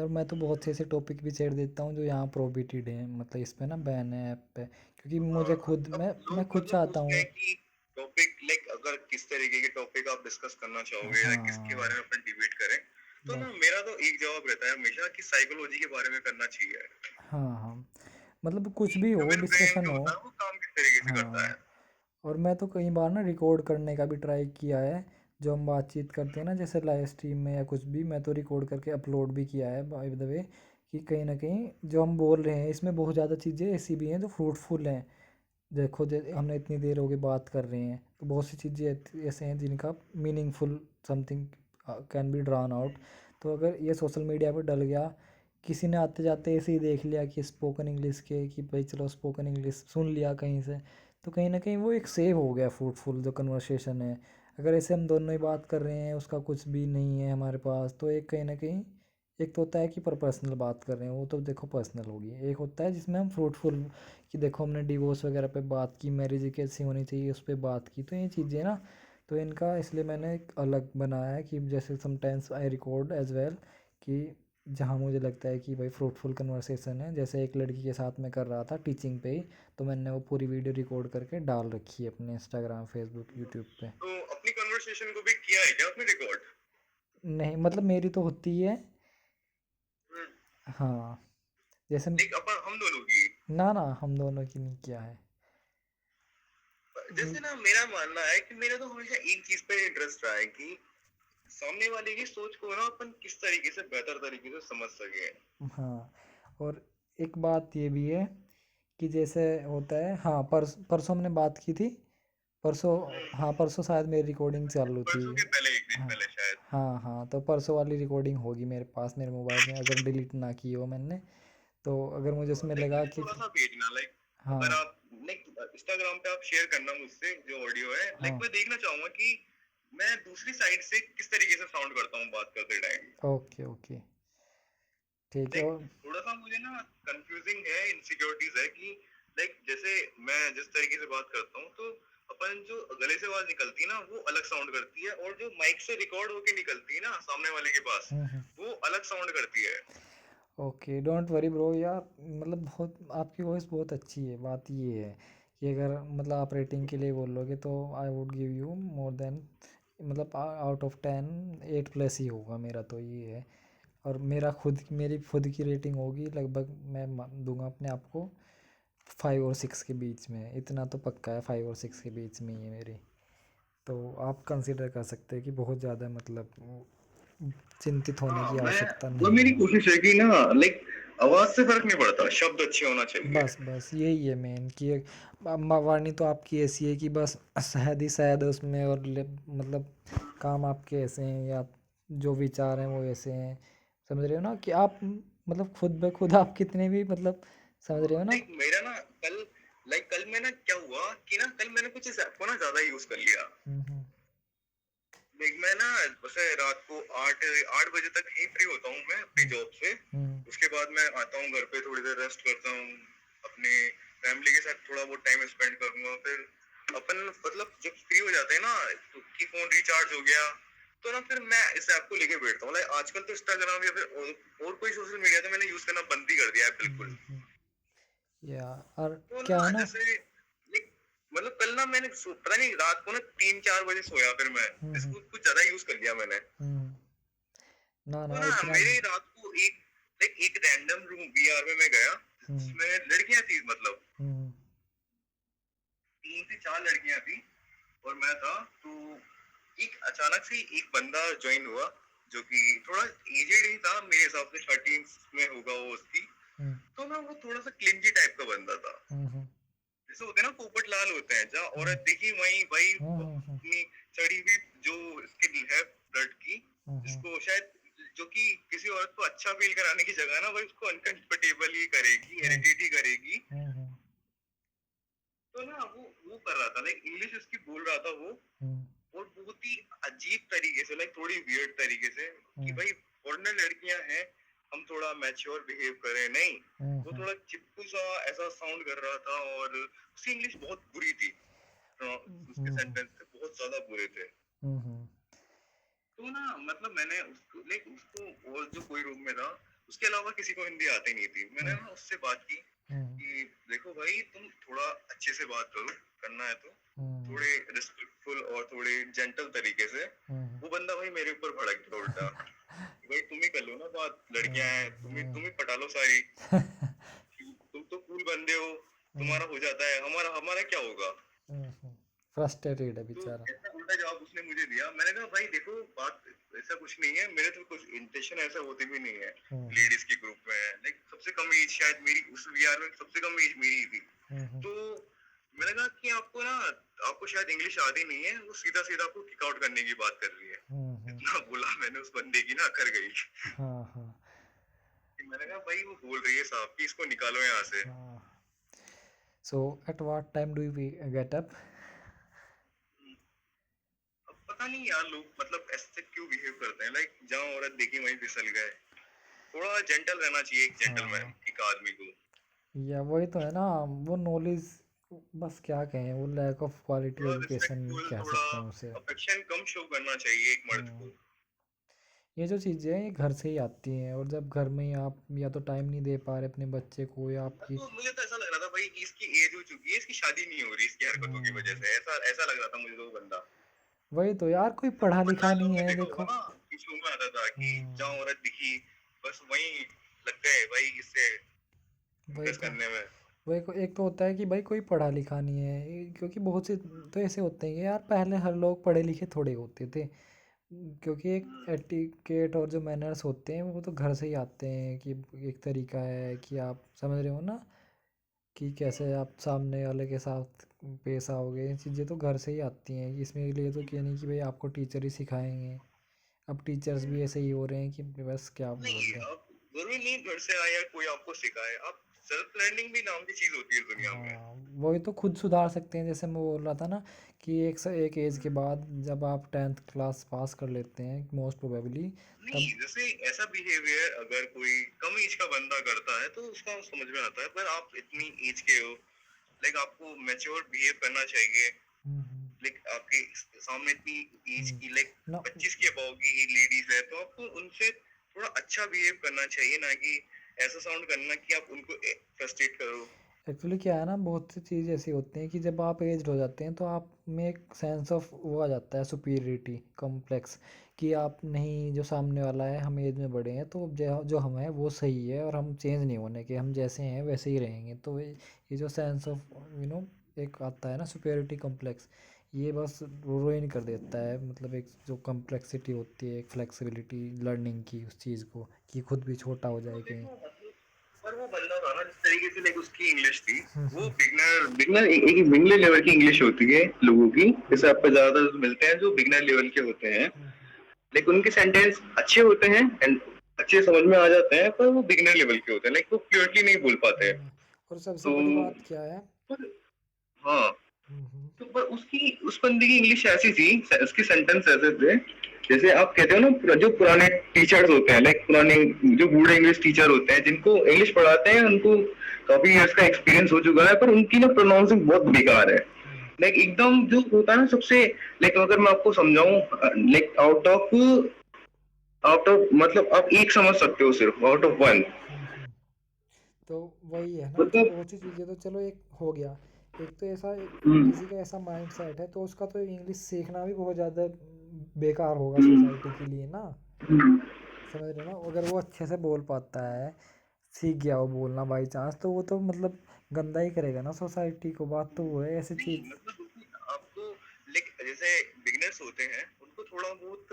मैं तो बहुत से ऐसे टॉपिक भी छेड़ देता हूँ जो यहाँ प्रोहिबिटेड हैं, मतलब इस पे ना बैन है ऐप पे, क्योंकि मुझे खुद अब मैं लोग खुद मतलब चाहता पूछते हूँ। हैं कि टॉपिक लाइक अगर किस तरीके के टॉपिक आप डिस्कस करना चाहोगे या किसके बारे हाँ में अपन डिबेट करें, तो ना बस। मेरा तो एक जवाब रहता है हमेशा कि साइकोलॉजी के बारे में करना चाहिए, हाँ हाँ, मतलब कि कुछ भी हो, ह्यूमन ब्रेन डिस्कशन जो हो। होता है वो काम किस तरीके से करता है। हाँ, और मैं तो कई बार ना रिकॉर्ड करने का भी ट्राई किया है। जो हम बातचीत करते हैं ना जैसे लाइव स्ट्रीम में या कुछ भी, मैं तो रिकॉर्ड करके अपलोड भी किया है बाय द वे, कि कहीं ना कहीं जो हम बोल रहे हैं इसमें बहुत ज़्यादा चीज़ें ऐसी भी हैं जो फ्रूटफुल हैं। देखो हमने इतनी देर हो गई बात कर रहे हैं तो बहुत सी चीज़ें ऐसे हैं जिनका meaningful something can be drawn out. तो अगर ये सोशल मीडिया पर डल गया, किसी ने आते जाते ऐसे ही देख लिया कि स्पोकन इंग्लिश के, कि भाई चलो स्पोकन इंग्लिश सुन लिया कहीं से, तो कहीं ना कहीं वो एक सेव हो गया फ्रूटफुल जो कन्वर्सेशन है। अगर ऐसे हम दोनों ही बात कर रहे हैं उसका कुछ भी नहीं है हमारे पास, तो एक कहीं ना कहीं, एक तो होता है कि पर पर्सनल बात कर रहे हैं वो तो देखो पर्सनल होगी, एक होता है जिसमें हम फ्रूटफुल, कि देखो हमने डिवोर्स वगैरह पे बात की, मैरिज कैसी होनी चाहिए उस पर बात की, तो ये चीज़ें ना, तो इनका इसलिए मैंने एक अलग बनाया है कि जैसे sometimes I record as well, कि जहाँ मुझे लगता है कि भाई फ्रूटफुल कन्वर्सेशन है, जैसे एक लड़की के साथ मैं कर रहा था टीचिंग पे ही, तो मैंने वो पूरी वीडियो रिकॉर्ड करके डाल रखी है अपने इंस्टाग्राम, फेसबुक, यूट्यूब पे। तो अपनी कन्वर्सेशन को भी किया है क्या आपने रिकॉर्ड? नहीं मतलब मेरी तो होती है। हाँ जैसे, लाइक अपन हम दोनों की, ना ना हम दोनों की नहीं किया है। जैसे ना मेरा मानना है कि मेरा तो हमेशा एक चीज पे इंटरेस्ट रहा है कि सामने वाले की सोच को ना अपन किस तरीके से बेहतर तरीके से समझ सके। हाँ, और एक बात ये भी है कि जैसे होता है, हाँ परसों हमने बात की थी, परसों, हाँ परसों शायद मेरी रिकॉर्डिंग चालू थी। परसों के पहले एक दिन हाँ पहले शायद। हाँ हाँ, तो परसों वाली रिकॉर्डिंग होगी मेरे पास मेरे मोबाइल में, अगर डिलीट ना की हो मैंने, तो अगर मुझे उसमें लाइक लगा मुझे कि, थोड़ा सा भेजना, लाइक अगर हाँ आप लाइक इंस्टाग्राम पे आप शेयर करना मुझसे जो ऑडियो है, लाइक हाँ, मैं देखना चाहूंगा कि मैं दूसरी साइड से किस तरीके से साउंड करता हूँ बात करते टाइम। ओके ओके, ठीक है। लाइक और थोड़ा सा मुझे ना कंफ्यूजिंग है, इनसिक्योरिटीज है कि लाइक जैसे मैं जिस तरीके से बात करता हूँ, तो अपन जो गले से आवाज निकलती है ना वो अलग साउंड करती है, और जो माइक से रिकॉर्ड होके निकलती है ना सामने वाले के पास, वो अलग साउंड करती है। ओके डोंट वरी ब्रो यार, मतलब बहुत आपकी वॉइस बहुत अच्छी है। बात ये है कि अगर मतलब आप रेटिंग के लिए बोलोगे तो I would give you more than, मतलब आउट ऑफ 10 8+ ही होगा मेरा, तो ये है। और मेरी खुद की रेटिंग होगी लगभग, मैं दूंगा अपने आप को 5 और 6 के बीच में, इतना तो पक्का है, 5 और 6 के बीच में ही है मेरी। तो आप कंसिडर कर सकते हैं कि बहुत ज़्यादा मतलब चिंतित होने हाँ की मैं, आवश्यकता वो नहीं मेरी है। कोशिश है कि ना लाइक आवाज से फर्क नहीं पड़ता, शब्द अच्छे होना चाहिए। बस बस यही है मेन, कि वाणी तो आपकी ऐसी है कि बस शहद ही शहद है उसमें, और मतलब काम आपके ऐसे हैं, या जो विचार हैं वो ऐसे हैं, समझ रहे हो ना, कि आप मतलब खुद ब खुद आप कितने भी मतलब, समझ रहे हो ना। लाइक मेरा ना कल, मैं ना क्या हुआ कि ना कल मैंने कुछ इस ऐप को ना ज्यादा यूज कर लिया। हम्म। देख मैं ना वैसे रात को 8 बजे तक ही फ्री होता हूँ मैं अपनी जॉब से। उसके बाद मैं आता हूँ घर पे, थोड़ी देर रेस्ट करता हूँ, अपने फैमिली के साथ थोड़ा बहुत टाइम स्पेंड करूंगा। फिर अपन मतलब जब फ्री हो जाते हैं ना तो कि फोन रिचार्ज हो गया तो ना फिर मैं इस ऐप को लेके बैठता हूँ। लाइक आजकल तो इंस्टाग्राम या फिर और कोई सोशल मीडिया तो मैंने यूज करना बंद ही कर दिया है बिल्कुल। या और तो क्या ना है ना। जैसे मतलब कल ना मैंने पता नहीं रात को ना 3-4 बजे सोया, फिर मैं इसको कुछ ज्यादा यूज कर लिया मैंने। ना तो ना ना इतना मेरे रात को एक रैंडम रूम वीआर में मैं गया जिसमें लड़कियां थी, मतलब 3 से 4 लड़कियां थी और मैं था। तो एक अचानक से एक बंदा ज्वाइन हुआ जो कि थोड़ा एजेड ही था, मेरे हिसाब से 30 में होगा वो उसकी। तो ना वो थोड़ा सा क्लिंजी टाइप का बंदा था, जैसे होते हैं ना पोपट लाल होते हैं, जहाँ औरत देखी वहीं भाई अपनी चढ़ी हुई जो स्किन है ब्लड की, जिसको शायद जो कि किसी औरत को अच्छा फील कराने की जगह ना भाई उसको अनकंफर्टेबल ही करेगी, इरिटेट ही करेगी। तो ना वो कर रहा था, लाइक इंग्लिश उसकी बोल रहा था वो, और बहुत ही अजीब तरीके से, लाइक थोड़ी वियर्ड तरीके से कि भाई फॉरेनर लड़कियां हैं, हम थोड़ा मैच्योर बिहेव करें। नहीं, वो थोड़ा चिपकू सा ऐसा साउंड कर रहा था और उसकी इंग्लिश बहुत बुरी थी, उसके सेंटेंस थे बहुत ज्यादा बुरे थे। तो ना मतलब मैंने उसको लाइक उसको, और जो कोई रूम में था उसके अलावा किसी को हिंदी आती नहीं थी, मैंने ना उससे बात की कि देखो भाई तुम थोड़ा अच्छे से बात करो, करना है तो थोड़े रिस्पेक्टफुल और थोड़े जेंटल तरीके से। वो बंदा भाई मेरे ऊपर भड़क गया उल्टा, भाई तुम ही कर लो ना बात, लड़कियां हैं, तुम ही पटा लो सारी, तुम तो कूल बंदे हो, तुम्हारा हो जाता है, हमारा हमारा क्या होगा। फ्रस्ट्रेटेड है तो बेचारा। ऐसा उल्टा जवाब उसने मुझे दिया। मैंने कहा भाई देखो बात ऐसा कुछ नहीं है, मेरे तो कुछ इंटेंशन ऐसा होते भी नहीं है लेडीज के ग्रुप में। लाइक सबसे कम एज शायद मेरी उस वीआर में सबसे कम एज मेरी थी। तो मैंने कहा कि आपको ना, आपको शायद इंग्लिश आती नहीं है, वो सीधा सीधा आपको किक आउट करने की बात कर रही है। इतना बोला मैंने, उस बंदे की ना अकड़ गई। मैंने कहा भाई वो बोल रही है साहब कि इसको निकालो यहाँ से। So at what time do we get up? अब पता नहीं यार लोग मतलब ऐसे क्यों बिहेव करते हैं, लाइक जहाँ औरत देखी वहीं फिसल गए। थोड़ा जेंटल रहना चाहिए एक जेंटलमैन, एक आदमी को। या वही तो है ना, वो नॉलेज, बस क्या कहें, वो लैक ऑफ क्वालिटी थोड़ा एजुकेशन रिस्पेक्टफुल, कह थोड़ा सकते हैं उसे। अफेक्शन कम शो करना चाहिए एक मर्द को। ये जो चीज़ें हैं ये घर से ही आती हैं, और जब घर में ही आप या तो टाइम नहीं दे पा रहे अपने बच्चे को, या आपकी तो मुझे तो ऐसा लग रहा था भाई कि इसकी एज हो चुकी है, इसकी शादी नहीं हो रही इसकी हरकतों की वजह से, ऐसा ऐसा लग रहा था मुझे तो वो बंदा। वही तो यार, कोई तो पढ़ा वरना लिखा लोग नहीं ने है देखा होगा देखो। ना कि शो में आता था कि जहाँ औरत दिखी बस वहीं लग गए भाई इससे वही इम्प्रेस तो करने में। वही एक तो होता है कि भाई कोई पढ़ा लिखा नहीं है, क्योंकि बहुत से तो ऐसे होते हैं कि यार पहले हर लोग पढ़े लिखे थोड़े होते थे, क्योंकि एक एटिकेट और जो मैनर्स होते हैं वो तो घर से ही आते हैं, कि एक तरीका है कि आप समझ रहे हो ना, कि कैसे आप सामने वाले के साथ पेश आओगे, ये चीज़ें तो घर से ही आती हैं। इसमें लिए तो क्या नहीं कि भाई आपको टीचर ही सिखाएंगे, अब टीचर्स भी ऐसे ही हो रहे हैं कि बस क्या बोल नहीं, दें। अब जरूरी नहीं घर से आया कोई आपको सिखाए, आप सेल्फ लर्निंग भी नाम की चीज होती है दुनिया में। वही तो खुद सुधार सकते हैं, जैसे मैं बोल रहा था ना कि एक एज के बाद जब आप 10th क्लास पास कर लेते हैं मोस्ट प्रोबेबली, नहीं, तब जैसे ऐसा बिहेवियर अगर कोई कम एज का बंदा करता है तो उसका समझ में आता है, पर आप इतनी एज के हो, लाइक आपको मैच्योर बिहेव करना चाहिए। लाइक आपके सामने इतनी एज की, लाइक ना 25 की अबाव की लेडीज है तो आपको उनसे थोड़ा अच्छा बिहेव करना चाहिए, ना कि ऐसा साउंड करना कि आप उनको फ्रस्ट्रेट करो। एक्चुअली क्या है ना, बहुत सी चीज़ ऐसी होती हैं कि जब आप एज्ड हो जाते हैं तो आप में एक सेंस ऑफ वो आ जाता है, सुपीरियरिटी कॉम्प्लेक्स, कि आप नहीं, जो सामने वाला है, हम एज में बड़े हैं तो जो जो हम हैं वो सही है, और हम चेंज नहीं होने के, हम जैसे हैं वैसे ही रहेंगे। तो ये जो सेंस ऑफ एक आता है ना सुपीरियरिटी कॉम्प्लेक्स, ये बस रुइन कर देता है, मतलब एक जो कॉम्प्लेक्सिटी होती है, एक फ्लेक्सिबिलिटी लर्निंग की उस चीज़ को, कि खुद भी छोटा हो तो जाए कहीं। देखो मतलब, पर वो बंदा था ना जिस तरीके से, लाइक उसकी इंग्लिश थी वो बिगनर बिगनर एक बिगनर लेवल की इंग्लिश होती है लोगों की, जैसे आपको ज्यादातर मिलते हैं जो बिगनर लेवल के होते हैं, लेकिन उनके सेंटेंस अच्छे होते हैं एंड अच्छे समझ में आ जाते हैं, पर वो बिगनर लेवल के होते हैं, लाइक वो फ्लुएंटली नहीं बोल पाते हैं। और सबसे तो बड़ी बात क्या है। पर हाँ, तो पर उसकी उस बंदे की इंग्लिश ऐसी थी, उसके सेंटेंस ऐसे थे, जैसे आप कहते हो ना जो पुराने टीचर्स होते हैं, लाइक पुराने जो बूढ़े इंग्लिश टीचर होते हैं जिनको इंग्लिश पढ़ाते हैं, उनको काफी इयर्स का एक्सपीरियंस हो चुका है, पर उनकी ना प्रोनाउंसिंग बहुत बेकार है। लाइक एकदम जो होता है ना सबसे, लाइक अगर मैं आपको समझाऊं, लाइक आउट ऑफ मतलब आप एक समझ सकते हो सिर्फ आउट ऑफ वन। हम्म। तो वही है ना कि मतलब बहुत सी चीज़ें तो चलो एक हो गया। एक तो ऐसा हम्म, किसी का ऐसा माइंड सेट है तो उसका तो इंग्लिश सीखना भी बहुत ज़्यादा बेकार होगा हम्म, सोसाइटी के लिए ना। हम्म, समझ रहे हो ना, अगर वो अच्छे से बोल पाता है, सीख गया वो बोलना बाई चांस, तो वो तो मतलब गंदा ही करेगा ना सोसाइटी को। बात तो वो है ऐसी नहीं चीज़। मतलब उसमें आपको, लाइक जैसे बिगिनर्स होते हैं उनको थोड़ा बहुत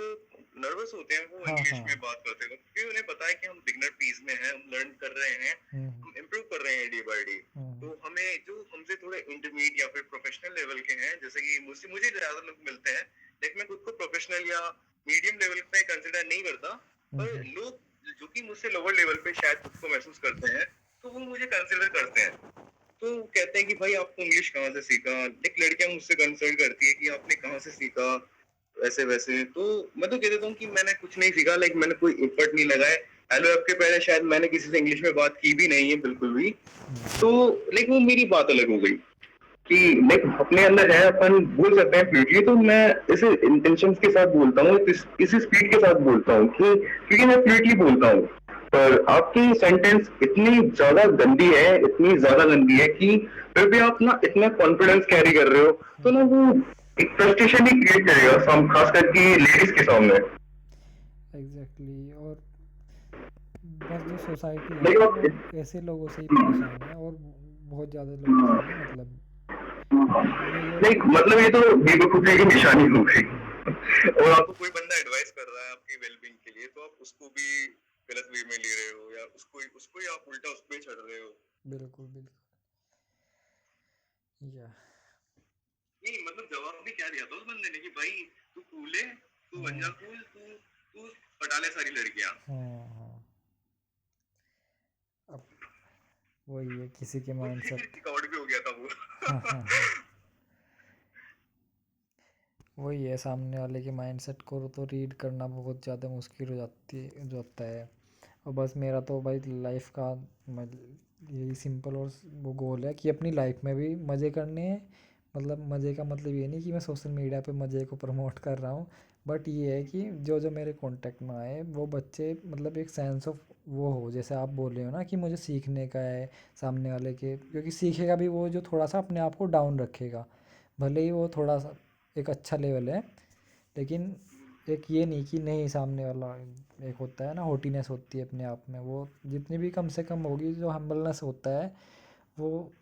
नर्वस होते हैं वो हाँ इंग्लिश हाँ। में बात करते हैं, क्योंकि उन्हें पता है कि हम बिगिनर फेज में हैं, हम लर्न कर रहे हैं, हम्म हम इम्प्रूव कर रहे हैं डे बाय डे। हम्म तो हमें जो हमसे थोड़े इंटरमीडिएट या फिर प्रोफेशनल लेवल के हैं, जैसे कि मुझसे मुझे ज्यादा लोग मिलते हैं, लाइक मैं खुद को प्रोफेशनल या मीडियम लेवल पे कंसिडर नहीं करता, पर हम्म लोग जो कि मुझसे लोअर लेवल पे शायद खुद को महसूस करते हैं, तो वो मुझे कंसिडर करते हैं। तो कहते हैं कि भाई आपको इंग्लिश कहाँ से सीखा, एक लड़कियां मुझसे कंसर्न करती है कि आपने कहाँ से सीखा, ऐसे वैसे। तो मैं तो कह देता हूँ कि मैंने कुछ नहीं सीखा, लाइक मैंने कोई एफर्ट नहीं लगाए। हेलो ऐप के पहले शायद मैंने किसी से इंग्लिश में बात की भी नहीं है बिल्कुल भी। तो लाइक वो मेरी बात अलग हो गई कि लाइक अपने अंदर है, अपन बोल सकते हैं फ्लूइडली, तो मैं इस इंटेंशन के साथ बोलता हूँ, इस स्पीड के साथ बोलता हूँ कि क्योंकि मैं फ्लूइडली बोलता हूँ। पर आपकी सेंटेंस इतनी ज्यादा गंदी है, इतनी ज्यादा गंदी है कि फिर भी आप ना इतना कॉन्फिडेंस कैरी कर रहे हो, तो ना वो एक फ्रस्ट्रेशन ही क्रिएट करेगा, खास करके लेडीज के सामने। एग्जैक्टली। और बस जो सोसाइटी है लाइक ना वो आप ऐसे लोगों से ही परेशान है, और बहुत ज़्यादा लोगों से भी मतलब लाइक मेजोरिटी। मतलब ये तो बेवकूफी की निशानी हो गई। हम्म। और आपको कोई बंदा एडवाइस कर रहा है आपकी वेलबींग के लिए, तो आप उसको भी गलत वे में ले रहे हो, या उसको ही आप उल्टा उस पे चढ़ रहे हो। बिल्कुल बिल्कुल। या नहीं मतलब जवाब भी क्या दिया था उस बंदे ने कि भाई तू कूल है, तू बन जा हम्म कूल, तू पटा ले सारी लड़कियां। हाँ। अब वही है किसी के वो माइंड फिर सेट। रिकॉर्ड भी हो गया था वो। हाँ हाँ हाँ। वही है, सामने वाले के माइंड सेट को तो रीड करना बहुत ज़्यादा मुश्किल हो जाता है। और बस मेरा तो भाई लाइफ का यही सिंपल और वो गोल है कि अपनी लाइफ में भी मज़े करने हैं। मतलब मज़े का मतलब ये नहीं कि मैं सोशल मीडिया पे मज़े को प्रमोट कर रहा हूँ, बट ये है कि जो जो मेरे कांटेक्ट में आए वो बच्चे मतलब एक सेंस ऑफ वो हो, जैसे आप बोल रहे हो ना कि मुझे सीखने का है सामने वाले के, क्योंकि सीखेगा भी वो जो थोड़ा सा अपने आप को डाउन रखेगा। भले ही वो थोड़ा सा एक अच्छा लेवल है, लेकिन एक ये नहीं कि नहीं सामने वाला, एक होता है ना हॉटीनेस होती है अपने आप में, वो जितनी भी कम से कम होगी, जो हम्बलनेस होता है वो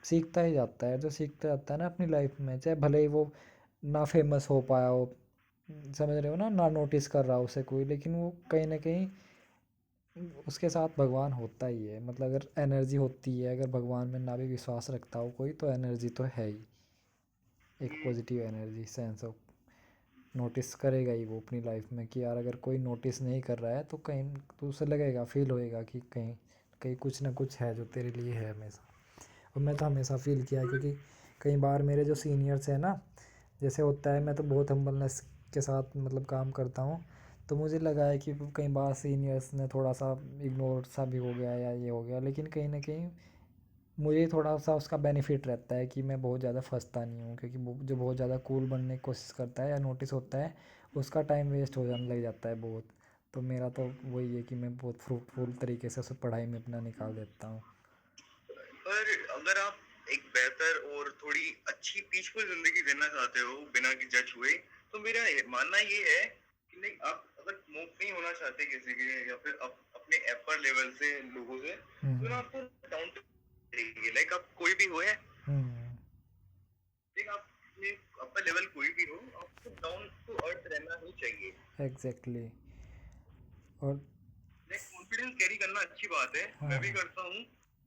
सीखता ही जाता है। जो सीखता जाता है ना अपनी लाइफ में, चाहे भले ही वो ना फेमस हो पाया हो, समझ रहे हो ना, ना नोटिस कर रहा हो उसे कोई, लेकिन वो कहीं ना कहीं उसके साथ भगवान होता ही है। मतलब अगर एनर्जी होती है, अगर भगवान में ना भी विश्वास रखता हो कोई, तो एनर्जी तो है ही, एक positive energy, sense of notice करेगा ही वो अपनी लाइफ में कि यार अगर कोई नोटिस नहीं कर रहा है तो कहीं तो उसे लगेगा, फील होएगा कि कहीं कहीं कुछ ना कुछ है जो तेरे लिए है हमेशा। और मैं तो हमेशा फील किया है, क्योंकि कई बार मेरे जो सीनियर्स हैं ना, जैसे होता है मैं तो बहुत हम्बलनेस के साथ मतलब काम करता हूँ, तो मुझे लगा है कि कई बार सीनियर्स ने थोड़ा सा इग्नोर सा भी हो गया या ये हो गया, लेकिन कहीं ना कहीं मुझे थोड़ा सा उसका बेनिफिट रहता है कि मैं बहुत ज़्यादा फंसता नहीं हूँ, क्योंकि वो जो बहुत ज़्यादा कूल बनने की कोशिश करता है या नोटिस होता है, उसका टाइम वेस्ट हो जाने लग जाता है बहुत। तो मेरा तो वही है कि मैं बहुत फ्रूटफुल तरीके से उसे पढ़ाई में अपना निकाल देता हूँ। पर अगर आप एक बेहतर और थोड़ी अच्छी पीसफुल जिंदगी जीना चाहते हो बिना कि जज हुए, तो मेरा मानना ये है कि नहीं, आप अगर मूव नहीं होना चाहते किसी के, या फिर अपने अपर लेवल से लोगों से, तो ना हम्म आपको डाउन टू, लाइक आप कोई भी हो, हम्म। लेकिन आप अपने अपर लेवल कोई भी हो, आपको डाउन टू अर्थ रहना ही चाहिए। एग्जैक्टली। और लाइक कॉन्फिडेंस कैरी करना अच्छी बात है, हाँ मैं भी हाँ, करता हूँ,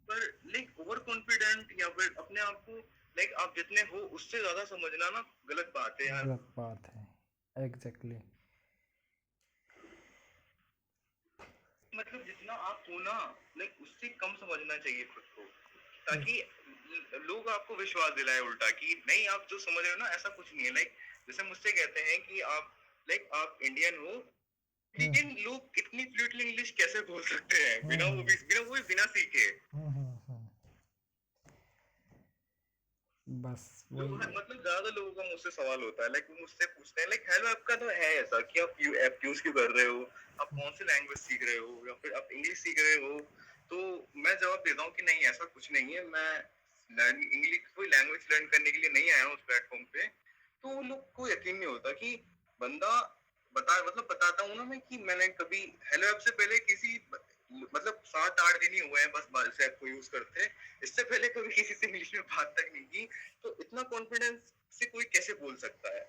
पर लाइक ओवर कॉन्फिडेंट या फिर अपने आप को लाइक आप जितने हो उससे ज्यादा समझना ना गलत बात है यार। गलत बात है। एग्जैक्टली। मतलब जितना आप हो ना, लाइक उससे कम समझना चाहिए खुद को, ताकि लोग आपको विश्वास दिलाए उल्टा कि नहीं आप जो समझ रहे हो ना ऐसा कुछ नहीं है। लाइक जैसे मुझसे कहते हैं कि आप इंडियन हो, हम्म लेकिन लोग इतनी फ्लुएंटली इंग्लिश कैसे बोल सकते हैं हम्म हम्म बिना सीखे। हम्म। बस लोग वही है। मतलब ज्यादा लोगों का मुझसे सवाल होता है, लाइक वो मुझसे पूछते हैं लाइक हेलो आपका तो है ऐसा कि आप ऐप यूज क्यों कर रहे हो, आप कौन सी लैंग्वेज सीख रहे हो या फिर आप इंग्लिश सीख रहे हो। तो मैं जवाब देता हूँ कि नहीं ऐसा कुछ नहीं है, मैं इंग्लिश कोई लैंग्वेज लर्न करने के लिए नहीं आया हूँ उस प्लेटफॉर्म पे। तो वो लोग को यकीन नहीं होता कि बंदा बताता हूँ ना मैं कि मैंने कभी हेलो ऐप से पहले किसी मतलब 7-8 दिन ही हुए हैं बस इस ऐप को यूज करते, इससे पहले कभी किसी से इंग्लिश में बात तक नहीं की। तो इतना कॉन्फिडेंस से कोई कैसे बोल सकता है,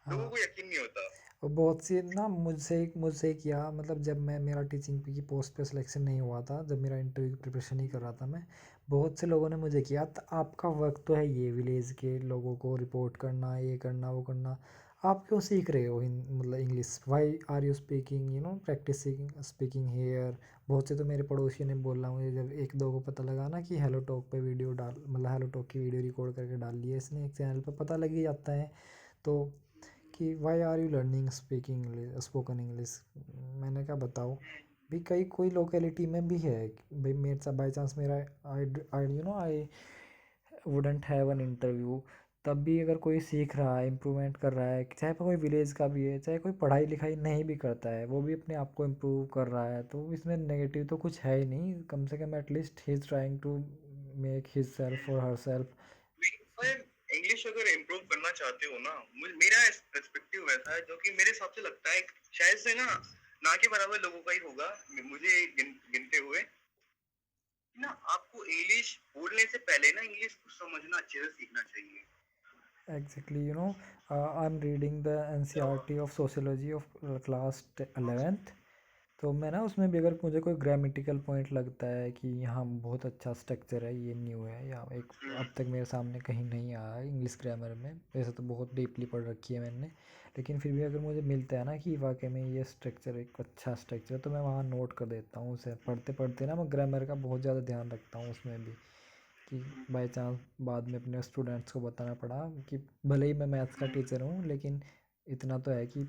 लोगों हाँ, को यकीन नहीं होता। और बहुत सी ना मुझसे किया, मतलब जब मैं मेरा टीचिंग की पोस्ट पे सिलेक्शन नहीं हुआ था, जब मेरा इंटरव्यू की प्रिपरेशन नहीं कर रहा था मैं, बहुत से लोगों ने मुझे किया आपका वर्क तो है ये विलेज के लोगों को रिपोर्ट करना, ये करना वो करना, आप क्यों सीख रहे हो मतलब English, why are you speaking practicing speaking here. बहुत से तो मेरे पड़ोसियों ने बोला मुझे, जब एक दो को पता लगा ना कि हेलो टॉक पे वीडियो डाल, मतलब हेलो टॉक की वीडियो रिकॉर्ड करके डाल ली है इसने एक चैनल पे, पता लग ही जाता है। तो कि why are you learning speaking English, spoken English. मैंने कहा बताओ, भी कई कोई लोकेलिटी में भी है भाई, मेरे साथ बाई चांस मेरा I wouldn't have an interview, तब भी अगर कोई सीख रहा है, इम्प्रूवमेंट कर रहा है, चाहे कोई विलेज का भी है, चाहे कोई पढ़ाई लिखाई नहीं भी करता है, वो भी अपने आप को इम्प्रूव कर रहा है, तो इसमें नेगेटिव तो कुछ है ही नहीं। कम से कम at least he is trying to make his self और हर सेल्फ। इंग्लिश अगर इम्प्रूव करना चाहते हो ना, मेरा पर्सपेक्टिव ऐसा है जो कि मेरे हिसाब से लगता है शायद से ना के बराबर लोगों का ही होगा, मुझे गिनते हुए ना। आपको इंग्लिश बोलने से पहले ना इंग्लिश को समझना अच्छे से सीखना चाहिए। Exactly, I'm reading the NCERT of Sociology of class 11th। तो मैं ना उसमें भी अगर मुझे कोई ग्रामेटिकल पॉइंट लगता है कि यहाँ बहुत अच्छा स्ट्रक्चर है, ये न्यू है, या एक अब तक मेरे सामने कहीं नहीं आया है इंग्लिश ग्रामर में, वैसे तो बहुत डीपली पढ़ रखी है मैंने, लेकिन फिर भी अगर मुझे मिलता है ना कि वाकई में ये स्ट्रक्चर एक अच्छा स्ट्रक्चर है, तो मैं वहाँ नोट कर देता हूँ उसे। पढ़ते पढ़ते ना मैं ग्रामर का बहुत ज़्यादा ध्यान रखता हूँ उसमें भी, कि बाई चांस बाद में अपने स्टूडेंट्स को बताना पड़ा कि भले ही मैं मैथ्स का टीचर हूँ, लेकिन इतना तो है कि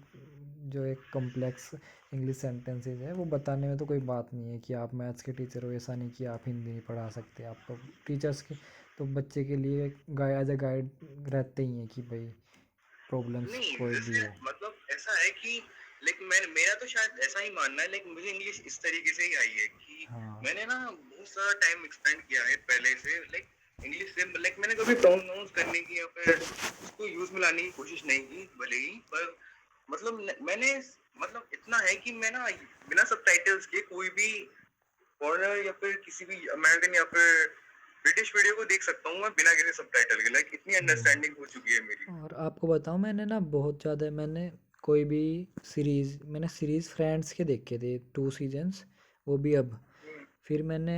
जो एक कॉम्प्लेक्स इंग्लिश सेंटेंसेस है वो बताने में तो कोई बात नहीं है कि आप मैथ्स के टीचर हो, ऐसा नहीं कि आप हिंदी नहीं पढ़ा सकते। आप तो टीचर्स के तो बच्चे के लिए एज ए गाइड रहते ही हैं कि भाई प्रॉब्लम्स नहीं कोई भी जैसे हो। मतलब ऐसा है कि लेकिन मेरा तो शायद ऐसा ही मानना है, लेकिन मुझे इंग्लिश इस तरीके से ही आई है कि हाँ मैंने ना बहुत सारा टाइम स्पेंड किया है पहले से, लाइक इंग्लिश से, लाइक मैंने कभी प्रोनाउंस करने की या फिर उसको यूज में लाने की कोशिश नहीं की भले ही, पर मतलब मैंने मतलब इतना है कि मैं ना बिना सबटाइटल्स के कोई भी फॉरेनर या फिर किसी भी अमेरिकन या फिर ब्रिटिश वीडियो को देख सकता हूँ मैं बिना किसी सबटाइटल के, लाइक इतनी अंडरस्टैंडिंग हो चुकी है मेरी। और आपको बताऊं, मैंने ना बहुत ज़्यादा, मैंने कोई भी सीरीज़ फ्रेंड्स के देखे थे 2 सीजन्स, वो भी अब। फिर मैंने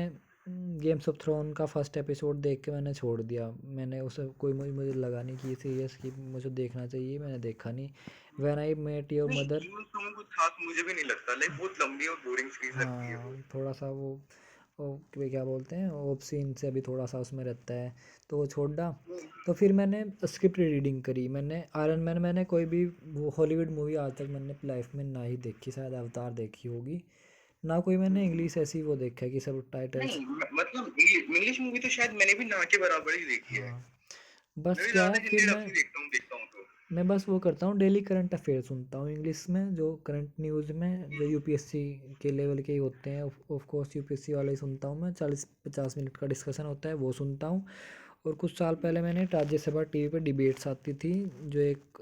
गेम्स ऑफ थ्रोन का फर्स्ट एपिसोड देख के मैंने छोड़ दिया। मैंने उसे कोई मुझे लगा नहीं कि सीरियस कि मुझे देखना चाहिए, मैंने देखा नहीं। व्हेन आई मेट योर नहीं मदर। गेम ऑफ थ्रोन कुछ खास मुझे भी नहीं लगता, लाइक बहुत लंबी और बोरिंग सीरीज लगती है वो। हाँ, थोड़ा सा वो क्या बोलते हैं, ओब्सीन से अभी थोड़ा सा उसमें रहता है, तो वो छोड़ दा। तो फिर मैंने स्क्रिप्ट रीडिंग करी, मैंने आयरन मैन, मैंने कोई भी वो हॉलीवुड मूवी आज तक मैंने लाइफ में ना ही देखी, शायद अवतार देखी होगी, ना कोई मैंने इंग्लिश ऐसी वो देखा है कि सब टाइटल्स। नहीं मतलब इंग्लिश मूवी तो शायद मैंने भी ना के बराबर ही देखी है। हाँ, बस मैं भी क्या है ज्यादा फिर हिंदी डब ही देखता हूँ तो। मैं बस वो करता हूँ, डेली करंट अफेयर सुनता हूँ इंग्लिश में, जो करंट न्यूज़ में जो यूपीएससी के लेवल के ही होते हैं, ऑफ कोर्स यूपीएससी वाले ही सुनता हूँ मैं, 40-50 मिनट का डिस्कशन होता है वो सुनता हूँ। और कुछ साल पहले मैंने राज्यसभा टीवी पे डिबेट्स आती थी, जो एक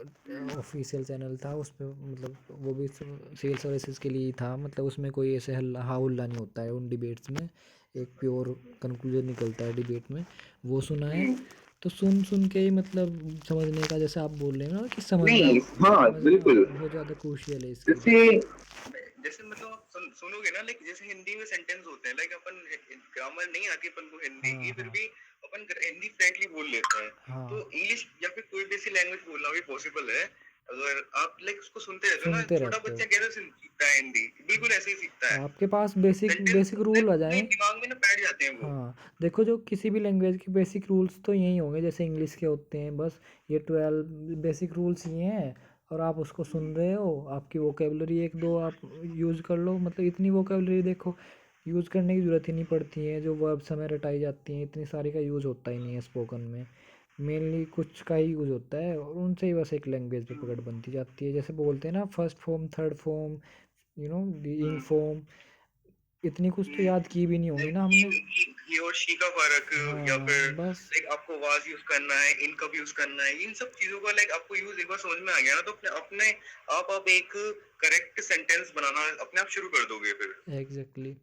ऑफिशियल चैनल था उस पर, मतलब वो भी सिविल सर्विसेज के लिए ही था, मतलब उसमें कोई ऐसे हल्ला हाउल्ला नहीं होता है उन डिबेट्स में, एक प्योर कंक्लूजन निकलता है डिबेट में, वो सुना है। तो सुन सुन के ही मतलब समझने का, जैसे आप बोल रहे हो ना कि नहीं हाँ समझना बिल्कुल। बहुत ज़्यादा क्रूशियल है इसके जैसे लिए। जैसे मतलब आप सुनोगे ना, लाइक जैसे हिंदी में सेंटेंस होते हैं, लाइक अपन ग्रामर नहीं आती अपन को हिंदी की, हाँ फिर हाँ भी अपन हिंदी फ्रेंडली बोल लेते हैं। हाँ तो इंग्लिश या फिर कोई भी ऐसी लैंग्वेज बोलना भी पॉसिबल है, अगर आप लाइक उसको सुनते रहते हो ना, सुनते छोटा रहते हो। बच्चा कैसे सीखता है हिंदी, बिल्कुल ऐसे ही सीखता है। आपके पास बेसिक सेंटेंस बेसिक अपने रूल आ अपने जाएँ। दिमाग में ना बैठ जाते हैं वो। हाँ, देखो जो किसी भी लैंग्वेज के बेसिक रूल्स तो यही होंगे जैसे इंग्लिश के होते हैं, बस ये 12 बेसिक रूल्स ये हैं। और आप उसको सुन रहे हो, आपकी वोकेबलरी एक दो आप यूज़ कर लो, मतलब इतनी वोकेबलरी देखो यूज़ करने की ज़रूरत ही नहीं पड़ती है। जो वर्ब्स हमें रटाई जाती हैं इतनी सारी का यूज़ होता ही नहीं है स्पोकन में। मेनली कुछ का ही यूज़ होता है और उनसे ही बस एक लैंग्वेज पे पकड़ बनती जाती है। जैसे बोलते हैं ना फर्स्ट फॉर्म, थर्ड फॉर्म, इंग फॉर्म, इतनी कुछ तो याद की भी नहीं होंगी लाइक ना हमने। ही और शी का फर्क, या हाँ फिर बस। लाइक आपको वाज यूज करना है, इन कब यूज करना है, इन सब चीजों का लाइक आपको यूज एक बार समझ में आ गया ना, तो अपने अपने आप एक करेक्ट सेंटेंस बनाना अपने आप शुरू कर दोगे फिर। एग्जैक्टली।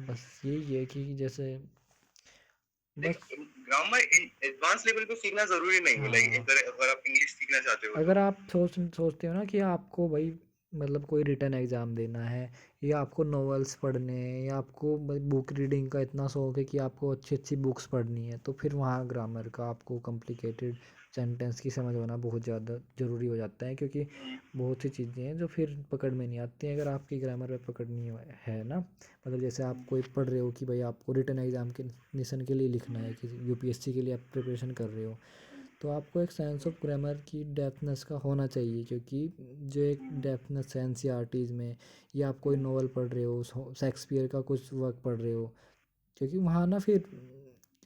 बस यही है कि जैसे लाइक बस। ग्रामर एडवांस लेवल पे सीखना जरूरी नहीं है, लाइक हाँ, अगर आप इंग्लिश सीखना चाहते हो तो। अगर आप सोचते हो ना कि आपको भाई मतलब कोई रिटर्न एग्ज़ाम देना है, या आपको नॉवेल्स पढ़ने हैं, या आपको बुक रीडिंग का इतना शौक है कि आपको अच्छी अच्छी बुक्स पढ़नी है, तो फिर वहाँ ग्रामर का आपको कॉम्प्लिकेटेड सेंटेंस की समझ होना बहुत ज़्यादा ज़रूरी हो जाता है। क्योंकि बहुत सी चीज़ें हैं जो फिर पकड़ में नहीं आती हैं अगर आपकी ग्रामर पे पकड़नी है ना। मतलब जैसे आप कोई पढ़ रहे हो कि भाई आपको रिटर्न एग्ज़ाम के निशन के लिए लिखना है, कि यूपीएससी के लिए आप प्रिपरेशन कर रहे हो, तो आपको एक सेंस ऑफ ग्रामर की डेप्थनेस का होना चाहिए। क्योंकि जो एक डेप्थनेस है एनसीईआरटीज़ में, या आप कोई नॉवल पढ़ रहे हो, शेक्सपियर का कुछ वर्क पढ़ रहे हो, क्योंकि वहाँ ना फिर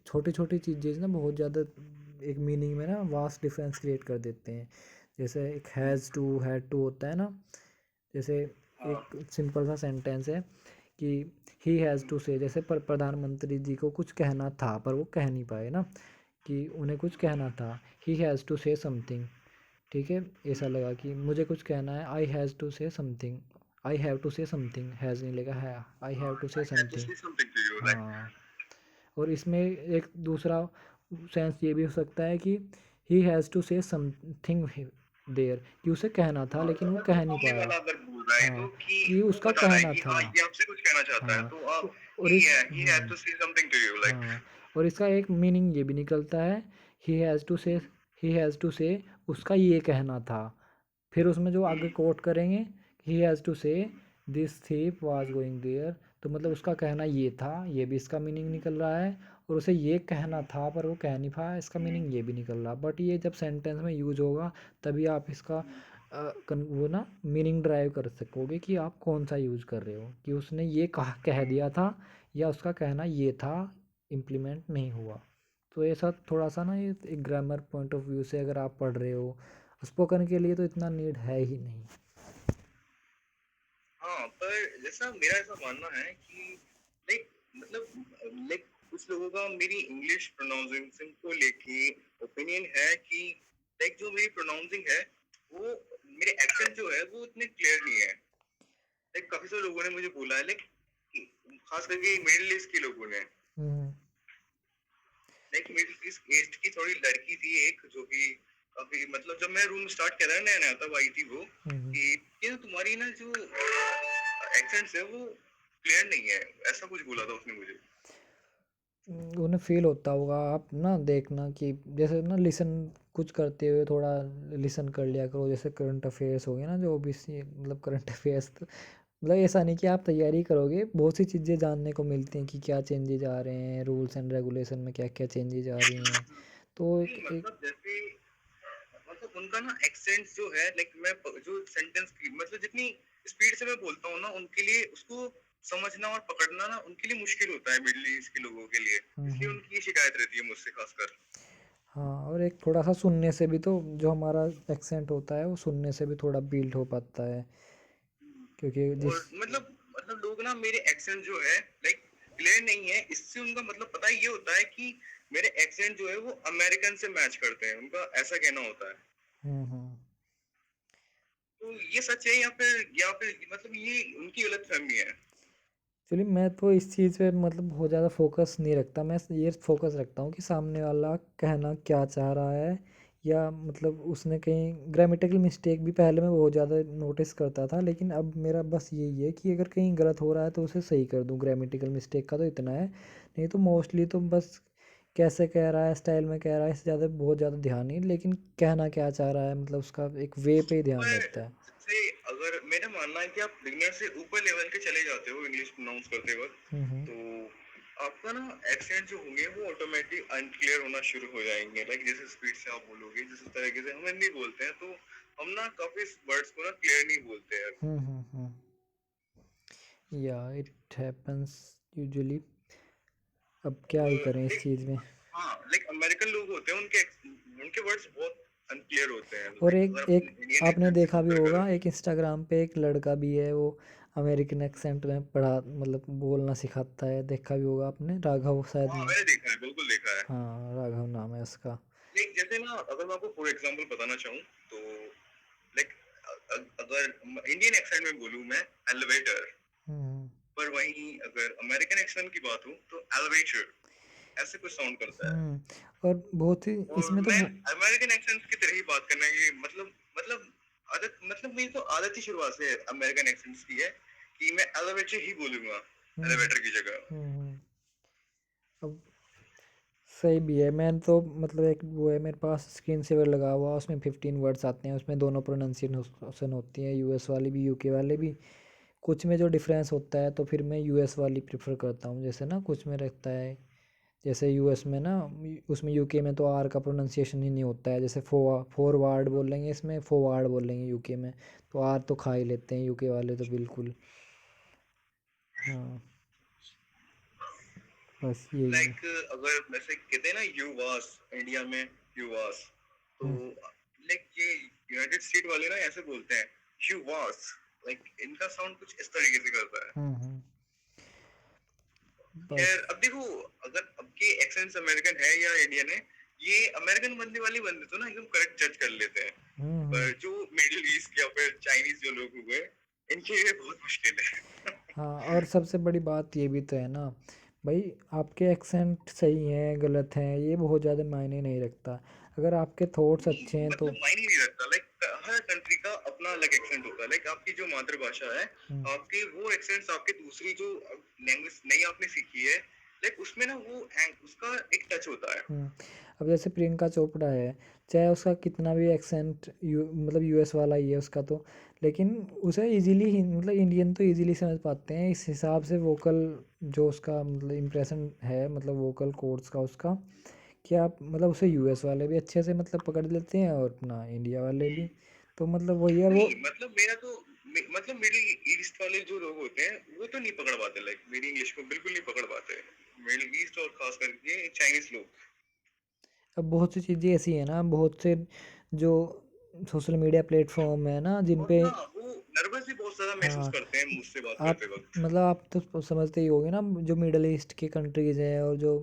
छोटी छोटी चीज़ें ना बहुत ज़्यादा एक मीनिंग में ना वास्ट डिफरेंस क्रिएट कर देते हैं। जैसे एक हैज़ टू, हैड टू होता है ना। जैसे हाँ, एक सिंपल सा सेंटेंस है कि ही हैज़ टू से, जैसे प्रधानमंत्री जी को कुछ कहना था पर वो कह नहीं पाए ना, कि उन्हें कुछ कहना था। He has to say something, ठीक है। ऐसा लगा कि मुझे कुछ कहना है, I has to say something, I have to say something, has नहीं लगा है, I have to say I have to something. Say something to you like. हाँ, और इसमें एक दूसरा सेंस ये भी हो सकता है कि he has to say something there, कि उसे कहना था लेकिन वो अगर कोई कह नहीं सामने पाया। वाला अगर बोल रहा है तो हाँ, कि कि वो उसका बता रहा है कहना कि था। हाँ ये आपसे कुछ कहना चाहता है, हाँ, तो और इस he have to say something to you like. हाँ, और इसका एक मीनिंग ये भी निकलता है, ही हैज़ टू से, ही हैज़ टू से उसका ये कहना था। फिर उसमें जो आगे कोट करेंगे, ही हैज़ टू से दिस थिप वाज गोइंग देयर, तो मतलब उसका कहना ये था, ये भी इसका मीनिंग निकल रहा है। और उसे ये कहना था पर वो कह नहीं पाया, इसका मीनिंग ये भी निकल रहा। बट ये जब सेंटेंस में यूज होगा तभी आप इसका वो ना मीनिंग ड्राइव कर सकोगे कि आप कौन सा यूज़ कर रहे हो, कि उसने ये कह दिया था या उसका कहना ये था, इम्प्लीमेंट नहीं हुआ। तो ऐसा थोड़ा सा ना, ये एक ग्रामर पॉइंट ऑफ व्यू से अगर आप पढ़ रहे हो, स्पोकन के लिए तो इतना नीड है ही नहीं। हाँ, पर जैसा मेरा ऐसा मानना है कि लाइक मतलब लाइक कुछ लोगों का मेरी इंग्लिश प्रोनाउंसिएशन को लेके ओपिनियन है कि लाइक जो मेरी प्रोनाउंसिंग है वो मेरे एक्सेंट जो है वो उतने क्लियर नहीं है। लाइक काफी सारे लोगों ने मुझे बोला है, लाइक खास करके मिडिल ईस्ट के लोगों ने। हम्म। लाइक मिडिल ईस्ट की थोड़ी लड़की थी एक, जो कि अभी मतलब जब मैं रूम स्टार्ट कर रहा नया नया तब आई थी वो, हम्म। कि ये ना तुम्हारी ना जो एक्सेंट है वो क्लियर नहीं है, ऐसा कुछ बोला था उसने मुझे। उन्हें फील होता होगा। आप ना देखना कि जैसे ना लिसन कुछ करते हुए थोड़ा लिसन कर लिया करो। जैसे करंट अफेयर्स हो गए ना, जो ओबीसी मतलब करंट अफेयर्स, तो मतलब ऐसा नहीं कि आप तैयारी करोगे, बहुत सी चीज़ें जानने को मिलती हैं कि क्या चेंजेज आ रहे हैं, रूल्स एंड रेगुलेशन में क्या क्या चेंजेज आ रही हैं। तो नहीं एक मतलब जैसे मतलब उनका ना एक्सेंट जो है, लाइक मैं जो सेंटेंस की मतलब जितनी स्पीड से मैं बोलता हूँ ना, उनके लिए उसको समझना और पकड़ना ना उनके लिए मुश्किल होता है मिडिल ईस्ट के लोगों के लिए। इसलिए हम्म। उनकी ये शिकायत रहती है मुझसे खासकर। हाँ, और एक थोड़ा सा सुनने से भी तो जो हमारा एक्सेंट होता है वो सुनने से भी थोड़ा बिल्ड हो पाता है। क्योंकि जिस और मतलब लोग ना मेरे एक्सेंट जो है लाइक क्लियर नहीं है, इससे उनका मतलब पता ये होता है कि मेरे एक्सेंट जो है वो अमेरिकन से मैच करते हैं, उनका ऐसा कहना होता है। हम्म। तो ये सच है या फिर मतलब ये उनकी गलतफहमी है। एक्चुअली मैं तो इस चीज़ पे मतलब बहुत ज़्यादा फोकस नहीं रखता। मैं ये फोकस रखता हूँ कि सामने वाला कहना क्या चाह रहा है, या मतलब उसने कहीं ग्रामेटिकल मिस्टेक भी पहले मैं बहुत ज़्यादा नोटिस करता था, लेकिन अब मेरा बस यही है कि अगर कहीं गलत हो रहा है तो उसे सही कर दूँ। ग्रामेटिकल मिस्टेक का तो इतना है, नहीं तो मोस्टली तो बस कैसे कह रहा है, स्टाइल में कह रहा है, इससे ज़्यादा बहुत ज़्यादा ध्यान नहीं, लेकिन कहना क्या चाह रहा है मतलब उसका एक वे पे ही ध्यान पर रहता है। जैसे अगर मेरा मानना है कि आप बिगनर से ऊपर लेवल के चले जाते हो इंग्लिश प्रोनाउंस करते वक्त, हम्म। तो आपका ना एक्सेंट जो होंगे वो ऑटोमेटिक अनक्लियर होना शुरू हो जाएंगे। लाइक जैसे स्पीड से आप बोलोगे, जिस तरीके से हम हिंदी बोलते हैं, तो हम ना काफी वर्ड्स को ना क्लियर नहीं बोलते हैं। हम्म। या इट हैपन्स यूजुअली। अब क्या ही करें इस लाइक चीज़ में। हाँ, लाइक अमेरिकन लोग होते हैं, उनके उनके वर्ड्स बहुत अनक्लियर होते हैं। और लाइक एक अगर एक अपने इंडियन आपने एक्सेंट से देखा भी कंपेयर होगा, करोगे। एक इंस्टाग्राम पे एक लड़का भी है, वो अमेरिकन एक्सेंट में पढ़ा मतलब बोलना सिखाता है, देखा भी होगा आपने, राघव शायद हाँ, नाम। मैंने देखा है, बिल्कुल देखा है। हाँ, राघव नाम है उसका। लाइक जैसे ना, अगर मैं आपको फॉर एग्जांपल बताना चाहूँ, तो लाइक अगर इंडियन एक्सेंट में बोलूँ मैं एलिवेटर, हम्म। पर वहीं अगर अमेरिकन एक्सेंट की बात हो तो एलिवेटर ऐसे कुछ साउंड करता है। हम्म। और बहुत ही और इसमें तो मैं अमेरिकन एक्सेंट की तरह ही बात करने की मतलब आदत, मतलब मेरी तो आदत ही शुरुआत से अमेरिकन एक्सेंट्स की है कि मैं एलिवेटर ही बोलूंगा हम्म। एलिवेटर की जगह। अब सही भी है। मैंने तो मतलब एक वो है मेरे पास स्क्रीन सेवर लगा हुआ, उसमें 15 वर्ड्स आते हैं, उसमें दोनों प्रोनाउंसिएशन होती है, यूएस वाली भी यूके वाले भी। कुछ में जो डिफरेंस होता है तो फिर मैं यूएस वाली प्रेफर करता हूँ, जैसे ना कुछ में रहता है, जैसे यूएस में ना, उसमें यूके में तो आर का प्रोनाउंसिएशन ही नहीं होता है, जैसे फॉरवर्ड बोलेंगे, इसमें फॉरवर्ड बोलेंगे यूके में, तो आर तो खा ही लेते हैं यूके वाले तो बिल्कुल। हाँ, बस यही है। लाइक अगर वैसे कहते हैं ना यू वास, इंडिया में यू वास, तो हम्म। लाइक ये यूनाइटेड स्टेट वाले ना ऐसे बोलते हैं यू वास। लाइक इनका साउंड कुछ इस तरीके से करता है। बस। खैर अब देखो, अगर अब के एक्सेंट्स अमेरिकन है या इंडियन है, ये अमेरिकन बंदे तो ना एकदम करेक्ट जज कर लेते हैं। हम्म। पर जो मिडिल ईस्ट या फिर चाइनीज जो लोग हुए, इनके लिए बहुत मुश्किल है। हाँ, और सबसे बड़ी बात ये भी तो है ना भाई, आपके एक्सेंट सही हैं गलत हैं ये बहुत ज़्यादा मायने नहीं रखता, अगर आपके थॉट्स नहीं, अच्छे हैं तो। मतलब मायने नहीं रखता। लाइक हर कंट्री का अपना अलग एक्सेंट होता है। लाइक आपकी जो मातृभाषा है, हम्म। आपके वो एक्सेंट्स, आपके दूसरी जो लैंग्वेज नई आपने सीखी है, लाइक उसमें ना वो उसका एक टच होता है। अब जैसे प्रियंका चोपड़ा है, चाहे उसका कितना भी एक्सेंट मतलब यूएस वाला ही है उसका तो, लेकिन उसे इजीली मतलब इंडियन तो इजीली समझ पाते हैं, इस हिसाब से वोकल जो उसका मतलब इम्प्रेशन है, मतलब वोकल कोड्स का उसका, कि आप मतलब उसे यूएस वाले भी अच्छे से मतलब पकड़ लेते हैं और अपना इंडिया वाले भी, तो मतलब वही है वो। नहीं, मतलब मेरा तो मतलब मिडिल ईस्ट वाले जो लोग होते हैं वो तो नहीं पकड़ पाते। लाइक मेरी इंग्लिश को बिल्कुल नहीं पकड़ पाते, मिडिल ईस्ट और खास करके चाइनीज लोग। अब बहुत सी चीज़ें ऐसी हैं ना, बहुत से जो सोशल मीडिया प्लेटफॉर्म है ना जिन और पे। ना वो नर्वस भी बहुत ज्यादा महसूस हाँ, करते हैं मुझसे बात आप करते वक्त। मतलब आप तो समझते ही होंगे ना, जो मिडल ईस्ट की कंट्रीज़ हैं और जो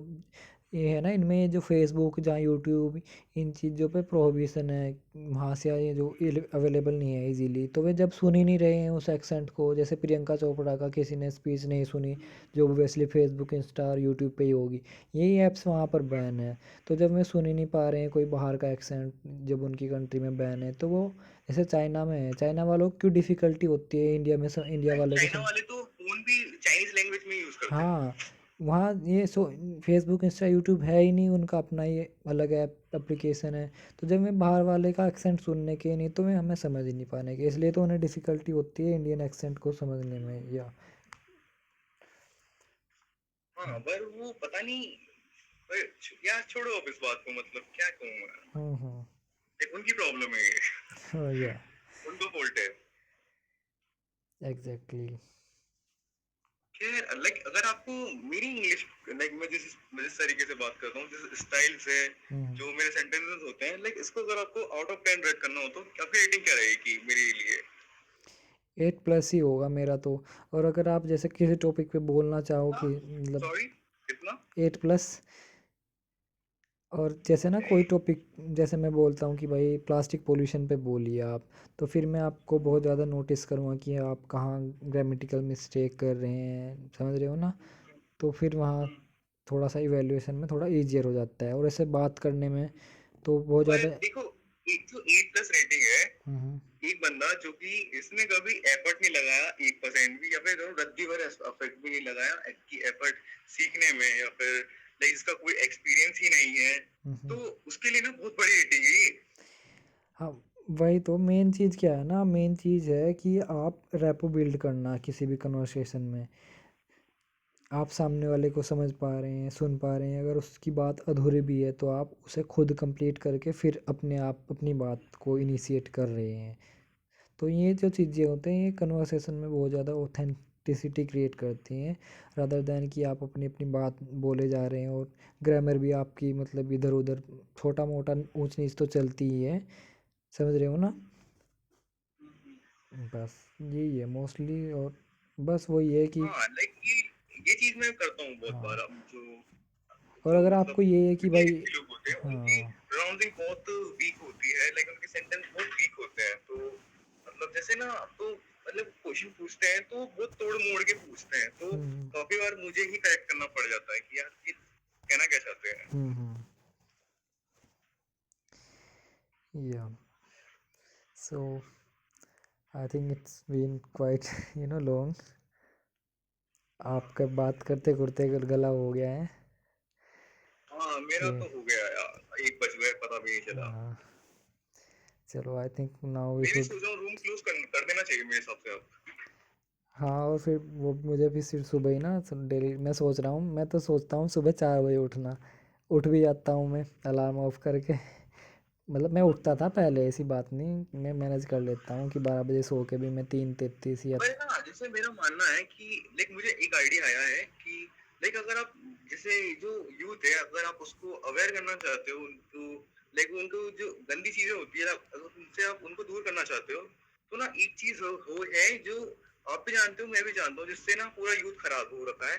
ये है ना, इनमें जो फेसबुक जहाँ यूट्यूब इन चीज़ों पे प्रोहिबिशन है, वहाँ से ये जो अवेलेबल नहीं है इजीली, तो वे जब सुन ही नहीं रहे हैं उस एक्सेंट को, जैसे प्रियंका चोपड़ा का किसी ने स्पीच नहीं सुनी, जो ऑब्वियसली फेसबुक इंस्टा और यूट्यूब पे ही होगी, यही ऐप्स वहाँ पर बैन है, तो जब वे सुन ही नहीं पा रहे हैं कोई बाहर का एक्सेंट, जब उनकी कंट्री में बैन है, तो वो जैसे चाइना में है, चाइना वालों को क्यों डिफ़िकल्टी होती है इंडिया में इंडिया भाई वाले को चाइना वाले तो फोन भी चाइनीज लैंग्वेज में यूज करते हैं। हाँ, वहाँ ये फेसबुक इंस्टा यूट्यूब है ही नहीं, उनका अपना ये अलग ऐप एप्लीकेशन है, तो जब मैं बाहर वाले का एक्सेंट सुनने के नहीं तो मैं हमें समझ ही नहीं पाने के, इसलिए तो उन्हें डिफ़िकल्टी होती है इंडियन एक्सेंट को समझने में या। हाँ, पर वो पता नहीं। पर यार छोड़ो अब इस बात को, मतलब क्या कहूँ मैं। हम्म। एक उनकी प्रॉब्लम है ये, या उनको फॉल्ट है। एग्जैक्टली। खैर लाइक अगर आपको मेरी इंग्लिश, लाइक मैं जिस तरीके से बात करता हूँ, जिस स्टाइल से हम्म। जो मेरे सेंटेंसेस होते हैं, लाइक इसको अगर आपको आउट ऑफ 10 रेट करना हो तो आपकी रेटिंग क्या रहेगी मेरे लिए? 8+ ही होगा मेरा तो। और अगर आप जैसे किसी टॉपिक पे बोलना चाहो हाँ, कि मतलब सॉरी, कितना? 8+। और जैसे ना ओके। कोई टॉपिक, जैसे मैं बोलता हूँ कि भाई प्लास्टिक पोल्यूशन पे बोलिए आप, तो फिर मैं आपको बहुत ज़्यादा नोटिस करूँगा कि आप कहाँ ग्रामेटिकल मिस्टेक कर रहे हैं, समझ रहे हो ना, तो फिर वहाँ थोड़ा सा इवैल्यूएशन में थोड़ा ईजियर हो जाता है, और ऐसे बात करने में तो बहुत पर ज़्यादा। देखो, एक जो 8+ रेटिंग है, हम्म। एक बंदा जो कि इसने कभी एफर्ट नहीं लगाया 1% भी, या फिर रद्दी भर एफर्ट भी नहीं लगाया कि एफर्ट सीखने में, या फिर लाइक इसका कोई एक्सपीरियंस ही नहीं है, तो उसके लिए ना बहुत बड़ी रेटिंग है ये। हाँ, वही तो मेन चीज़ क्या है ना, मेन चीज़ है कि आप रेपो बिल्ड करना किसी भी कन्वर्सेशन में। आप सामने वाले को समझ पा रहे हैं, सुन पा रहे हैं, अगर उसकी बात अधूरी भी है तो आप उसे खुद कंप्लीट करके फिर अपने आप अपनी बात को इनिशिएट कर रहे हैं। तो ये जो चीज़ें होते हैं ये कन्वर्सेशन में बहुत ज़्यादा ऑथेंटिसिटी क्रिएट करती हैं, रादर दैन कि आप अपनी अपनी बात बोले जा रहे हैं और ग्रामर भी आपकी मतलब इधर उधर छोटा मोटा ऊंच नीच तो चलती ही है। समझ रहे हो ना? बस यही है मोस्टली। और बस वही है कि हाँ, लाइक ये चीज मैं करता हूँ बहुत हाँ, बार। अब जो और जो अगर मतलब आपको ये है कि भाई PhD लोग होते हैं, उनकी हाँ प्रोनाउंसिंग बहुत वीक होती है, लाइक उनके सेंटेंस बहुत वीक होते हैं। तो मतलब जैसे ना, तो मतलब क्वेश्चन पूछते हैं तो बहुत तोड़ मोड़ के पूछते हैं, तो हम्म काफी बार मुझे ही करेक्ट करना पड़ जाता है कि यार ये कहना क्या चाहते हैं। या so I think it's been quite long. आपका बात करते करते अगर गला हो गया है हाँ, मेरा कि तो हो गया यार, 1 बज गए, पता भी नहीं चला। हाँ, चलो आई थिंक नाउ वी मैं भी शुड। सोच रहा हूँ रूम क्लोज कर देना चाहिए मेरे हिसाब से अब। हाँ, और फिर वो मुझे भी फिर सुबह ही ना डेली मैं सोच रहा हूँ, मैं तो सोचता हूँ सुबह 4 बजे उठना। उठ भी जाता हूँ मैं अलार्म ऑफ करके। मतलब मैं उठता था पहले, ऐसी बात नहीं, मैं मैनेज कर लेता हूँ कि 12 बजे सो के भी मैं 3:33 या पर ना, जैसे मेरा मानना है कि लाइक मुझे एक आइडिया आया है कि लाइक अगर आप जैसे जो यूथ है, अगर आप उसको अवेयर करना चाहते हो, उनको लाइक उनको जो गंदी चीजें होती है, अगर उनसे आप उनको दूर करना चाहते हो, तो ना एक चीज हो है जो आप भी जानते हो, मैं भी जानता हूँ, जिससे ना पूरा यूथ खराब हो रखा है।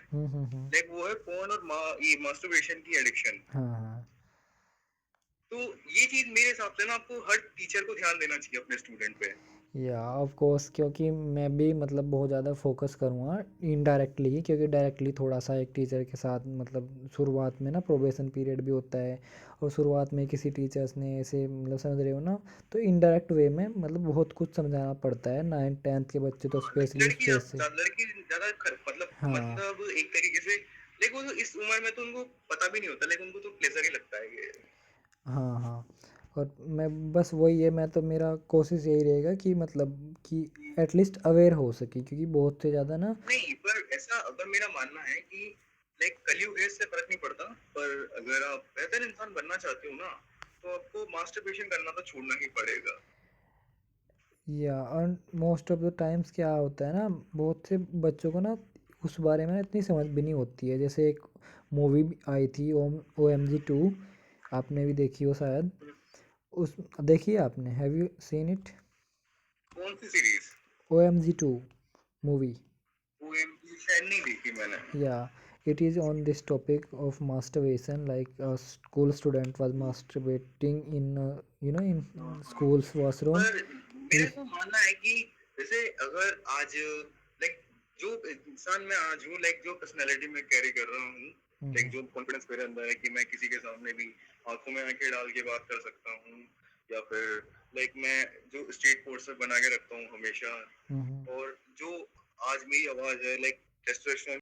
लाइक वो है फोन और ये मास्टरबेशन की एडिक्शन। हाँ हाँ तो ये चीज मेरे हिसाब से ना आपको हर टीचर को ध्यान देना चाहिए अपने स्टूडेंट पे। या ऑफ कोर्स, क्योंकि मैं भी मतलब बहुत ज़्यादा फोकस करूँगा इनडायरेक्टली ही, क्योंकि डायरेक्टली थोड़ा सा एक टीचर के साथ मतलब शुरुआत में ना प्रोबेशन पीरियड भी होता है, और शुरुआत में किसी टीचर्स ने ऐसे मतलब समझ रहे हो ना, तो इनडायरेक्ट वे में मतलब बहुत कुछ समझाना पड़ता है। 9th 10th के बच्चे तो हाँ, स्पेशली स्पेस से। लड़की ज्यादा मतलब हाँ मतलब एक तरीके से, लेकिन वो तो इस उम्र में तो उनको पता भी नहीं होता, लेकिन उनको तो प्लेजर ही लगता है ये। हाँ हाँ। और मैं बस वही है, मैं तो मेरा कोशिश यही रहेगा कि मतलब कि एटलीस्ट अवेयर हो सके, क्योंकि बहुत से ज़्यादा ना। नहीं, पर ऐसा अगर मेरा मानना है कि लाइक कलयुग है, इससे फर्क नहीं पड़ता, पर अगर आप बेहतर इंसान बनना चाहते हो ना, तो आपको मास्टरबेशन करना तो छोड़ना ही पड़ेगा। या और मोस्ट ऑफ द टाइम्स क्या होता है ना, बहुत से बच्चों को ना उस बारे में ना इतनी समझ भी नहीं होती है। जैसे एक मूवी आई थी OMG 2, आपने भी देखी हो शायद। उस देखी है आपने? Have you seen it? कौन सी सीरीज? OMG 2 movie. OMG शायद नहीं देखी मैंने। Yeah, it is on this topic of masturbation. Like a school student was masturbating in in हाँ, हाँ। school's washroom. पर मेरा He तो मानना है कि जैसे अगर आज लाइक जो इंसान मैं आज हूँ, लाइक जो पर्सनालिटी मैं कैरी कर रहा हूँ, लाइक हम्म जो कॉन्फिडेंस मेरे अंदर है कि मैं किसी के सामने भी आंखों में आंखें डाल के बात कर सकता हूँ, या फिर लाइक मैं जो स्ट्रीट पोस्टर बना के रखता हूँ हमेशा, हम्म और जो आज मेरी आवाज है, लाइक टेस्टोस्टेरोन